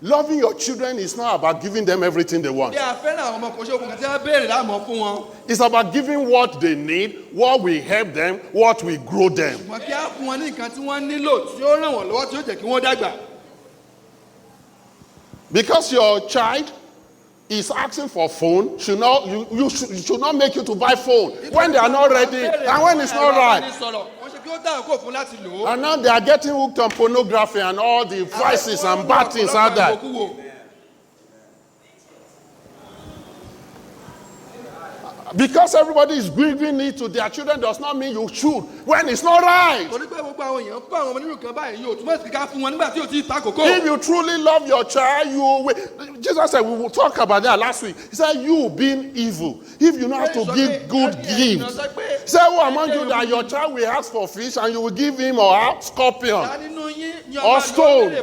Speaker 1: Loving your children is not about giving them everything they want.
Speaker 2: bí a fẹ́ràn àwọn ọmọ kò ṣe ògùn kan tí wọ́n béèrè láàmú fún wọn.
Speaker 1: It's about giving what they need, what will help them, what will grow them.
Speaker 2: ṣùgbọ́n kí á fún wọn ní nǹkan tí wọ́n nílò tí ó ràn wọ́n lọ́wọ́ tí ó jẹ́ kí wọ́n dàgbà.
Speaker 1: Because your child is asking for phone, should not you should not make you to buy phone when they are not ready and when it's not right. And now they are getting hooked on pornography and all the vices and bad things out there. Because everybody is giving it to their children does not mean you should when it's not right. If you truly love your child, you will. Jesus said, we will talk about that last week. He said, you being evil, if you know how to give good gifts. He said, who among you that your child will ask for fish and you will give him or her scorpion or stone?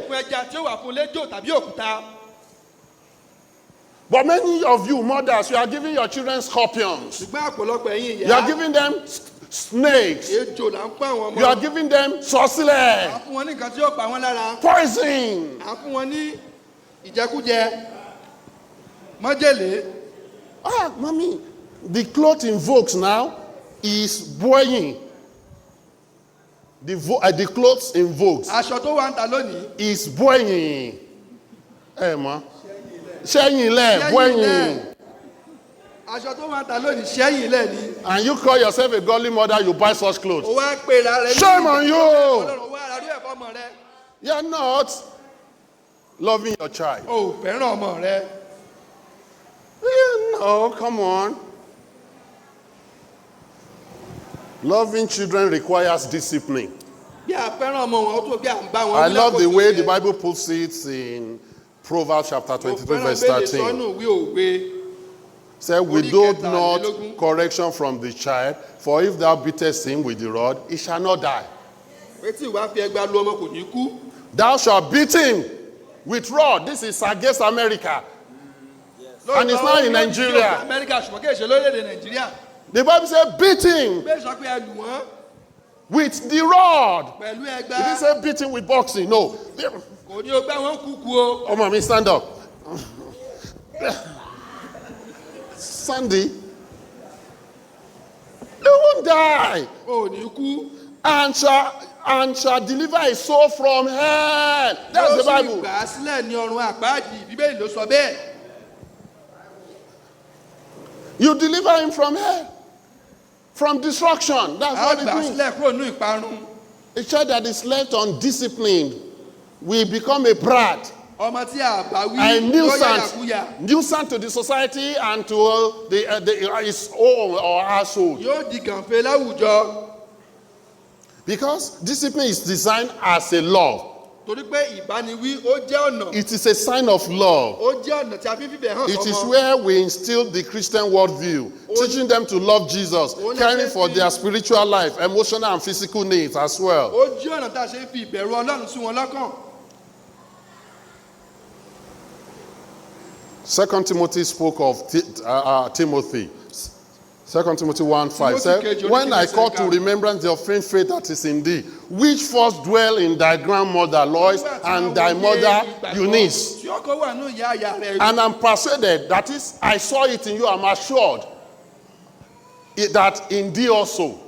Speaker 1: But many of you mothers, you are giving your children scorpions. You are giving them snakes. You are giving them sorcerers. Poison. Ah, mommy, the cloth invokes now is buoying. The clothes invokes is buoying. Hey, ma. And you call yourself a godly mother, you buy such clothes. Shame on you. You're not loving your child. No, come on. Loving children requires discipline. I love the way the Bible puts it in Proverbs chapter 23 verse 13. Say, withhold not correction from the child, for if thou beatest him with the rod, he shall not die. Thou shalt beat him with rod. This is against America. And it's not in Nigeria. The Bible says beat him with the rod. It didn't say beat him with boxing. No. Oh, mommy, stand up. Sandy, you won't die. And shall deliver his soul from hell. That's the Bible. You deliver him from hell, from destruction. That's what it means. A child that is left undisciplined will become a brat, a nuisance to the society and to his own or household. Because discipline is designed as a law. It is a sign of love. It is where we instill the Christian worldview, teaching them to love Jesus, caring for their spiritual life, emotional and physical needs as well. 2 Timothy spoke of Timothy. 2 Timothy 1:5 said, when I call to remembrance the faint faith that is in thee, which first dwell in thy grandmother Lois and thy mother Eunice. And I'm persuaded, that is, I saw it in you, I'm assured that in thee also.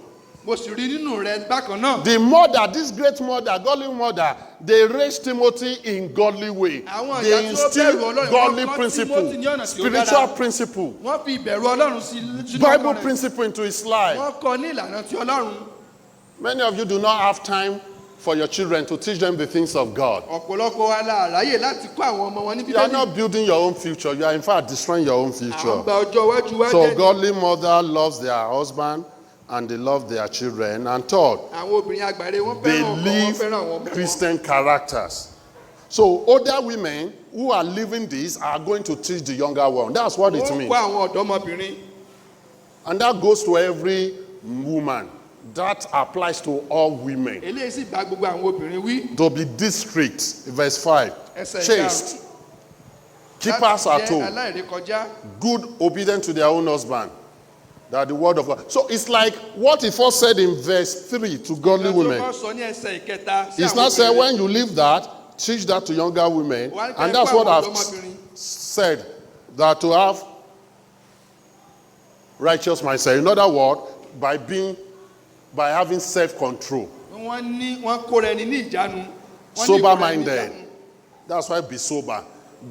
Speaker 1: The mother, this great mother, godly mother, they raised Timothy in godly way. They instilled godly principle, spiritual principle, Bible principle into his life. Many of you do not have time for your children to teach them the things of God. You are not building your own future. You are in fact destroying your own future. So godly mother loves their husband and they love their children. And third, they live Christian characters. So older women who are living this are going to teach the younger one. That's what it means. And that goes to every woman. That applies to all women. To be discreet, verse 5. Chaste. Keepers at home. Good, obedient to their own husband. That the word of God. So it's like what he first said in verse 3 to godly women. It's not saying when you leave that, teach that to younger women. And that's what I've said. That to have righteous mindset. In other words, by having self-control. Sober-minded. That's why be sober.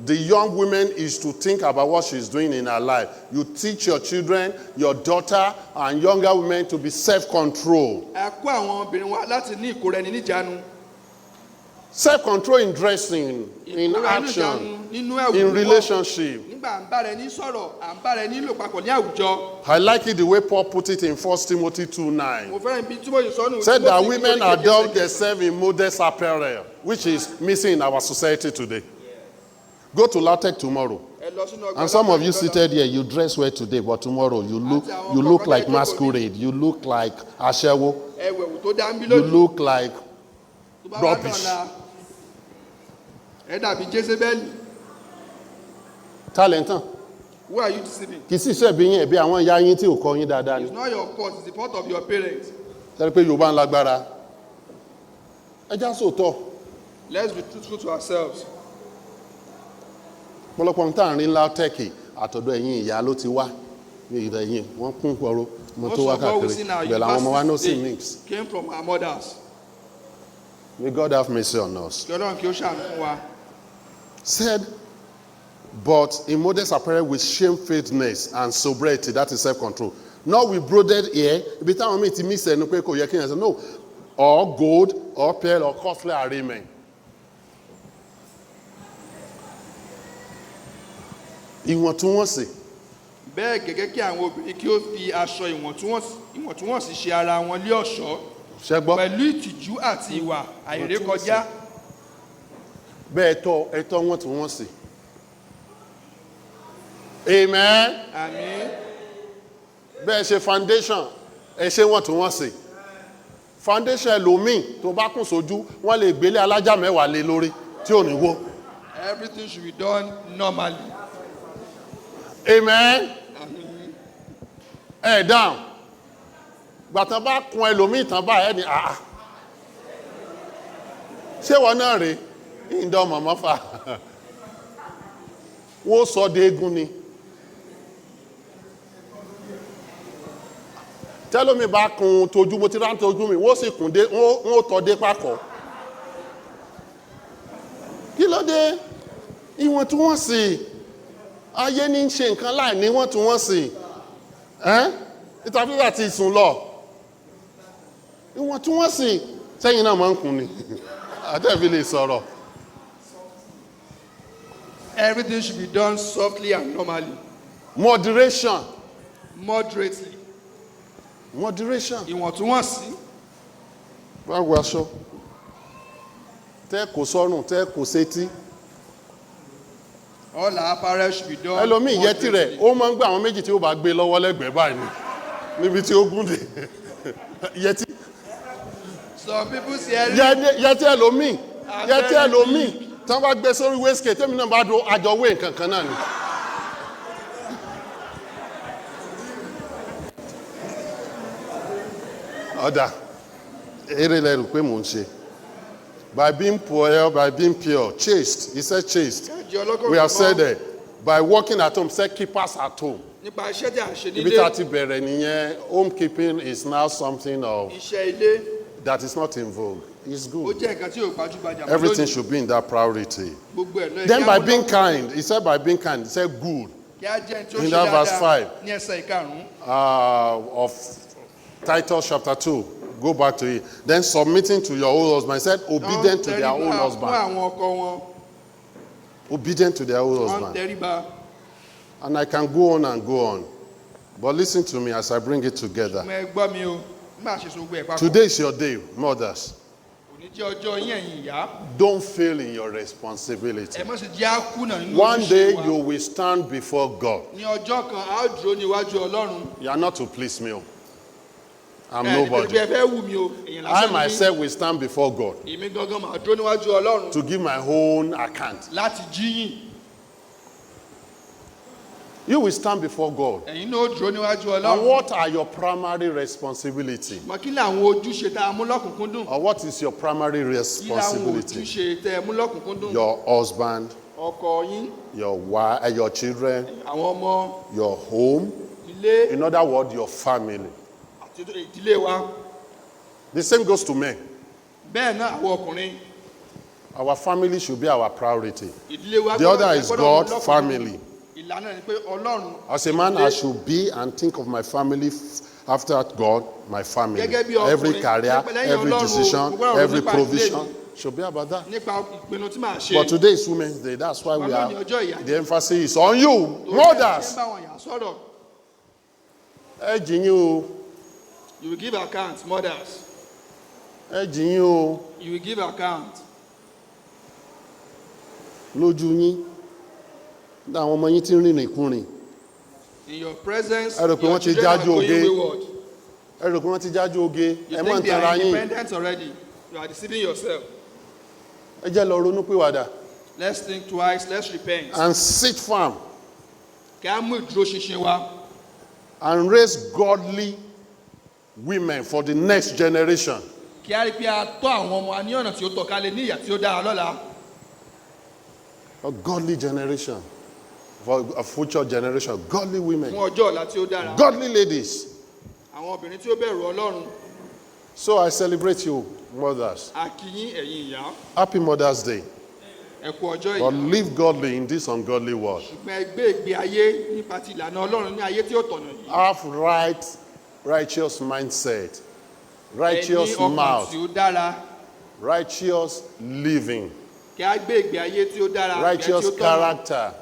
Speaker 1: the young woman is to think about what she's doing in her life. You teach your children, your daughter, and younger women to be self-controlled.
Speaker 2: ẹ kó àwọn obìnrin wa láti ní ìkóra-ẹni-níjàánu.
Speaker 1: Self-control in dressing, in action, in relationship.
Speaker 2: nígbà à ń bára ẹni sọ̀rọ̀ à ń bára ẹni lò papọ̀ ní àwùjọ.
Speaker 1: I like it the way Paul put it in 1 Timothy 2:9.
Speaker 2: mo fẹ́ràn bí túbọ̀ yìí sọ́nù.
Speaker 1: Said that women adopt themselves in modest apparel, which is missing in our society today. Go to LaTeX tomorrow. And some of you seated here, you dress well today, but tomorrow you look like masquerade. You look like ashewo. You look like rubbish. Talentan.
Speaker 2: Who are you deceiving?
Speaker 1: Kì í sì ṣe bí yín ẹ̀bí àwọn ìyá yín tí ò kọ́ yín dáadáa ni.
Speaker 2: It's not your fault, it's the fault of your parents.
Speaker 1: Sẹ́ni pé Yorùbá ń lágbára. Ẹ já sòótọ́.
Speaker 2: Let's be truthful to ourselves.
Speaker 1: Pọ̀lọpọ̀ ń tàn rí ńlá tẹ́kì àtọ̀dọ̀ ẹ̀yin ìyá ló ti wá. Ní ìrẹ̀yìn wọ́n kún pọ̀rọ̀ mo tó wá káàkiri. Bẹ̀rẹ̀ àwọn ọmọ wa náà sì mix.
Speaker 2: Came from our mothers.
Speaker 1: May God have mercy on us.
Speaker 2: Kí Ọlọ́run kí ó ṣàánú fún wa.
Speaker 1: Said, but in modest apparel with shamefacedness and sobriety, that is self-control. Not with broidered hair. Ibi táwọn míì ti mix ẹnu pé kò yẹ kí n sọ no. Or gold, or pearl, or costly arrayment. Ìwọ̀ntúnwọ̀nsì.
Speaker 2: Bẹ́ẹ̀ gẹ́gẹ́ kí àwọn obìnrin kí ó fi aṣọ ìwọ̀ntúnwọ̀nsì ṣe ara wọn lé ọ̀ṣọ́.
Speaker 1: Ṣẹ́gbọ́.
Speaker 2: Pẹ̀lú ìtìjú àti ìwà àìrékọjá.
Speaker 1: Bẹ́ẹ̀ ẹ̀tọ́ wọ̀ntúnwọ̀nsì. Amen.
Speaker 2: Àmín.
Speaker 1: Bẹ́ẹ̀ ṣe foundation ẹ ṣe wọ̀ntúnwọ̀nsì. Foundation ẹlòmíì tó bá kùn sójú wọ́n lè gbélé alájà mẹ́wàá lé lórí tí ò ní wó.
Speaker 2: Everything should be done normally.
Speaker 1: Amen. Ẹ dáhùn. Gbàtàn bá kun ẹlòmíì tán báyìí ẹni àá. Ṣé wọn náà rèé? Ìdán mọ̀mọ́ fà. Wọ́n sọ de eégún ni. Tẹ́lómi bá kun tójú mo ti rán tójú mi wọ́n sì kùn dé wọ́n tọ́ dé pákọ̀. Kí ló dé? Ìwọ̀ntúnwọ̀nsì. Ayé ní ṣe nǹkan láì ní wọ̀ntúnwọ̀nsì. Ìtàfíà ti sùn lọ. Ìwọ̀ntúnwọ̀nsì sẹ́yìn náà máa ń kùn ni. Àtẹ̀bí lè sọ̀rọ̀.
Speaker 2: Everything should be done softly and normally.
Speaker 1: Moderation.
Speaker 2: Moderately.
Speaker 1: Moderation.
Speaker 2: Ìwọ̀ntúnwọ̀nsì.
Speaker 1: Báwo aṣọ? Tẹ́ kò sọ́rùn, tẹ́ kò sétí.
Speaker 2: All our apparel should be done.
Speaker 1: Ẹlòmíì yẹtí rẹ̀, ó máa ń gbé àwọn méjì tí ó bá gbé lọ́wọ́ lẹ́gbẹ̀ẹ́ báyìí ni. Níbi tí ó gún dé. Yẹtí.
Speaker 2: Some people say
Speaker 1: yẹtí ẹlòmíì. Yẹtí ẹlòmíì. Tí wọ́n bá gbé sórí waistcoat, tèmi náà bá do àjọwé nǹkan kan náà ni. Ọ̀dà, eré lẹ́rù pé mò ń ṣe. By being poor, by being pure, chaste. He said chaste. We have said that. By working at home, said keepers at home.
Speaker 2: Nípa iṣẹ́ tí a ń ṣe nílé.
Speaker 1: Ibi tí a ti bẹ̀rẹ̀ nìyẹn, homekeeping is now something of
Speaker 2: iṣẹ́ ilé.
Speaker 1: that is not in vogue. It's
Speaker 2: Ó
Speaker 1: good.
Speaker 2: jẹ́ nǹkan tí ò gbajúgbajà.
Speaker 1: Everything should be in that priority.
Speaker 2: Gbogbo ẹ̀ lọ.
Speaker 1: Then by being kind, he said by being kind, he said good.
Speaker 2: Kí á jẹ́ tí ó
Speaker 1: In
Speaker 2: ṣe
Speaker 1: that verse
Speaker 2: dáadáa
Speaker 1: 5.
Speaker 2: ní ẹsẹ̀ ìkarùn-ún.
Speaker 1: Of Titus chapter 2. Go back to it. Then submitting to your own husband. He said obedient to their own
Speaker 2: Fún
Speaker 1: husband.
Speaker 2: àwọn ọkọ wọn.
Speaker 1: Obedient to their own
Speaker 2: Wọ́n
Speaker 1: husband.
Speaker 2: tẹríba.
Speaker 1: And I can go on and go on. But listen to me as I bring it together.
Speaker 2: Mo ẹ gbọ́ mi o. Nígbà ṣe so gbé ẹ̀ papọ̀.
Speaker 1: Today is your day, mothers.
Speaker 2: Òní jẹ́ ọjọ́ yín ẹ̀yin ìyá.
Speaker 1: Don't fail in your responsibility.
Speaker 2: Ẹ má ṣe jẹ́ àkúnà nínú
Speaker 1: One day
Speaker 2: ojúṣe wa.
Speaker 1: you will stand before God.
Speaker 2: Ní ọjọ́ kan, a ó dúró níwájú Ọlọ́run.
Speaker 1: You are not to please me. I'm
Speaker 2: Ẹ
Speaker 1: nobody.
Speaker 2: ẹ fẹ́ wù mí o. Èèyàn
Speaker 1: I
Speaker 2: lásán ni mí.
Speaker 1: myself will stand before God
Speaker 2: Èmi gangan máa dúró níwájú Ọlọ́run.
Speaker 1: to give my own account.
Speaker 2: Láti jíyìn.
Speaker 1: You will stand before God.
Speaker 2: Ẹ̀yin náà ó dúró níwájú
Speaker 1: And
Speaker 2: Ọlọ́run.
Speaker 1: what are your primary responsibility?
Speaker 2: Mọ kí ni àwọn ojúṣe tá a mú lọ́kùnkúndùn?
Speaker 1: Or what is your primary
Speaker 2: Kí ni àwọn
Speaker 1: responsibility?
Speaker 2: ojúṣe tẹ́ ẹ mú lọ́kùnkúndùn?
Speaker 1: Your husband,
Speaker 2: Ọkọ yín,
Speaker 1: your wife, your children,
Speaker 2: àwọn ọmọ,
Speaker 1: your home.
Speaker 2: ilé
Speaker 1: In other words, your family.
Speaker 2: àti ìdílé wa.
Speaker 1: The same goes to men.
Speaker 2: Bẹ́ẹ̀ náà àwọn ọkùnrin.
Speaker 1: Our family should be our priority.
Speaker 2: ìdílé wa
Speaker 1: The
Speaker 2: gbọ́dọ̀
Speaker 1: other
Speaker 2: jẹ́
Speaker 1: is
Speaker 2: gbọ́dọ̀
Speaker 1: God,
Speaker 2: lọ́kùnkúndùn.
Speaker 1: family.
Speaker 2: ìlànà ni pé Ọlọ́run.
Speaker 1: As a man, I should be and think of my family after God, my family.
Speaker 2: Gẹ́gẹ́ bí ọkùnrin,
Speaker 1: Every career,
Speaker 2: lẹ́yìn
Speaker 1: every
Speaker 2: Ọlọ́run,
Speaker 1: decision,
Speaker 2: mo gbọ́dọ̀ ronú
Speaker 1: every
Speaker 2: nípa
Speaker 1: provision
Speaker 2: ìdílé
Speaker 1: should be about that.
Speaker 2: nípa ìpinnu tí màá ṣe.
Speaker 1: But today is Women's Day. That's why we
Speaker 2: Ọlọ́run
Speaker 1: are.
Speaker 2: ọjọ́ ìyá.
Speaker 1: The emphasis is on you,
Speaker 2: Torí ẹ̀ ṣe
Speaker 1: mothers.
Speaker 2: ń bá wọn yà sọ̀rọ̀.
Speaker 1: Ẹ jìn yín o,
Speaker 2: You will give account, mothers.
Speaker 1: ẹ jìn yín o,
Speaker 2: You will give account.
Speaker 1: lójú yín. Àwọn ọmọ yín ti ń rìnrìn kúrìn.
Speaker 2: In your presence,
Speaker 1: Ẹ rò pé
Speaker 2: your
Speaker 1: wọ́n ti
Speaker 2: children are
Speaker 1: jájú
Speaker 2: going
Speaker 1: oge.
Speaker 2: wayward.
Speaker 1: Ẹ rò pé wọ́n ti jájú oge.
Speaker 2: You
Speaker 1: Ẹ mọ̀
Speaker 2: think
Speaker 1: ń
Speaker 2: they
Speaker 1: tanra
Speaker 2: are
Speaker 1: yín.
Speaker 2: independent already. You are deceiving yourself.
Speaker 1: Ẹ jẹ́ lọ ronú pìwàdà.
Speaker 2: Let's think twice. Let's repent.
Speaker 1: And sit firm
Speaker 2: Kí á mú ìdúróṣinṣin wa.
Speaker 1: and raise godly women for the next generation.
Speaker 2: Kí á rí pé a tọ́ àwọn ọmọ wa ní ọ̀nà tí ó tọ́ ká lè ní ìyà tí ó dára lọ́la.
Speaker 1: A godly generation. For a future generation. Godly women.
Speaker 2: Fún ọjọ́ ọ̀la tí ó dára.
Speaker 1: Godly ladies.
Speaker 2: Àwọn obìnrin tí ó bẹ̀rù Ọlọ́run.
Speaker 1: So I celebrate you, mothers.
Speaker 2: A kí yín ẹ̀yin ìyá.
Speaker 1: Happy Mother's Day.
Speaker 2: Ẹ kú ọjọ́
Speaker 1: But
Speaker 2: ìyá.
Speaker 1: live godly in this ungodly world.
Speaker 2: Ṣùgbọ́n ẹ gbé ìgbé ayé nípa ti ìlànà Ọlọ́run ní ayé tí ó tọ̀nà yìí.
Speaker 1: Have righteous mindset. Righteous
Speaker 2: Ẹ ní ọkàn
Speaker 1: mouth.
Speaker 2: tí ó dára.
Speaker 1: Righteous living.
Speaker 2: Kí á gbé ìgbé ayé tí ó dára. ìgbé
Speaker 1: Righteous
Speaker 2: tí ó tọ̀nà.
Speaker 1: character.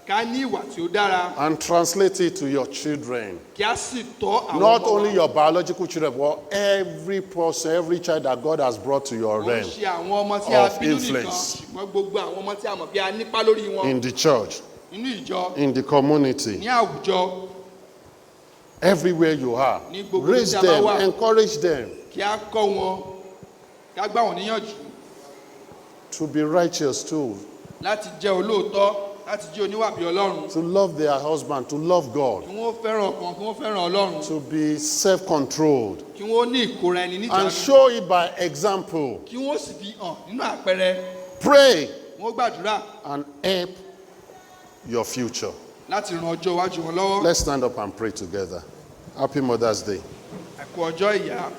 Speaker 2: Ká ní ìwà tí ó dára.
Speaker 1: And translate it to your children.
Speaker 2: Kí á sì tọ́ àwọn
Speaker 1: Not
Speaker 2: ọmọ
Speaker 1: only
Speaker 2: wa.
Speaker 1: your biological children, but every person, every child that God has brought to your
Speaker 2: Wọ́n
Speaker 1: realm
Speaker 2: ṣe àwọn ọmọ tí a
Speaker 1: of
Speaker 2: bínú nìkan.
Speaker 1: influence.
Speaker 2: Ṣùgbọ́n gbogbo àwọn ọmọ tí a mọ̀ bí a nípa lórí wọn.
Speaker 1: in the church,
Speaker 2: Nínú ìjọ.
Speaker 1: in the community,
Speaker 2: Ní àwùjọ.
Speaker 1: everywhere you are.
Speaker 2: Ní gbogbo
Speaker 1: Raise
Speaker 2: tí a bá
Speaker 1: them,
Speaker 2: wà.
Speaker 1: encourage them
Speaker 2: Kí á kọ́ wọn. Kí á gbà wọ́n níyànjú.
Speaker 1: to be righteous too,
Speaker 2: Láti jẹ́ olóòótọ́. Láti jẹ́ oníwà bí Ọlọ́run.
Speaker 1: to love their husband, to love God,
Speaker 2: Kí wọ́n fẹ́ràn ọkàn. Kí wọ́n fẹ́ràn Ọlọ́run.
Speaker 1: to be self-controlled,
Speaker 2: Kí wọ́n ní ìkóra ẹni
Speaker 1: and
Speaker 2: níjàánu.
Speaker 1: show it by example.
Speaker 2: Kí wọ́n sì fi hàn nínú àpẹẹrẹ.
Speaker 1: Pray
Speaker 2: Wọ́n gbàdúrà
Speaker 1: and help your future.
Speaker 2: láti ran ọjọ́ iwájú wọn lọ́wọ́.
Speaker 1: Let's stand up and pray together. Happy Mother's Day.
Speaker 2: Ẹ kú ọjọ́ ìyá.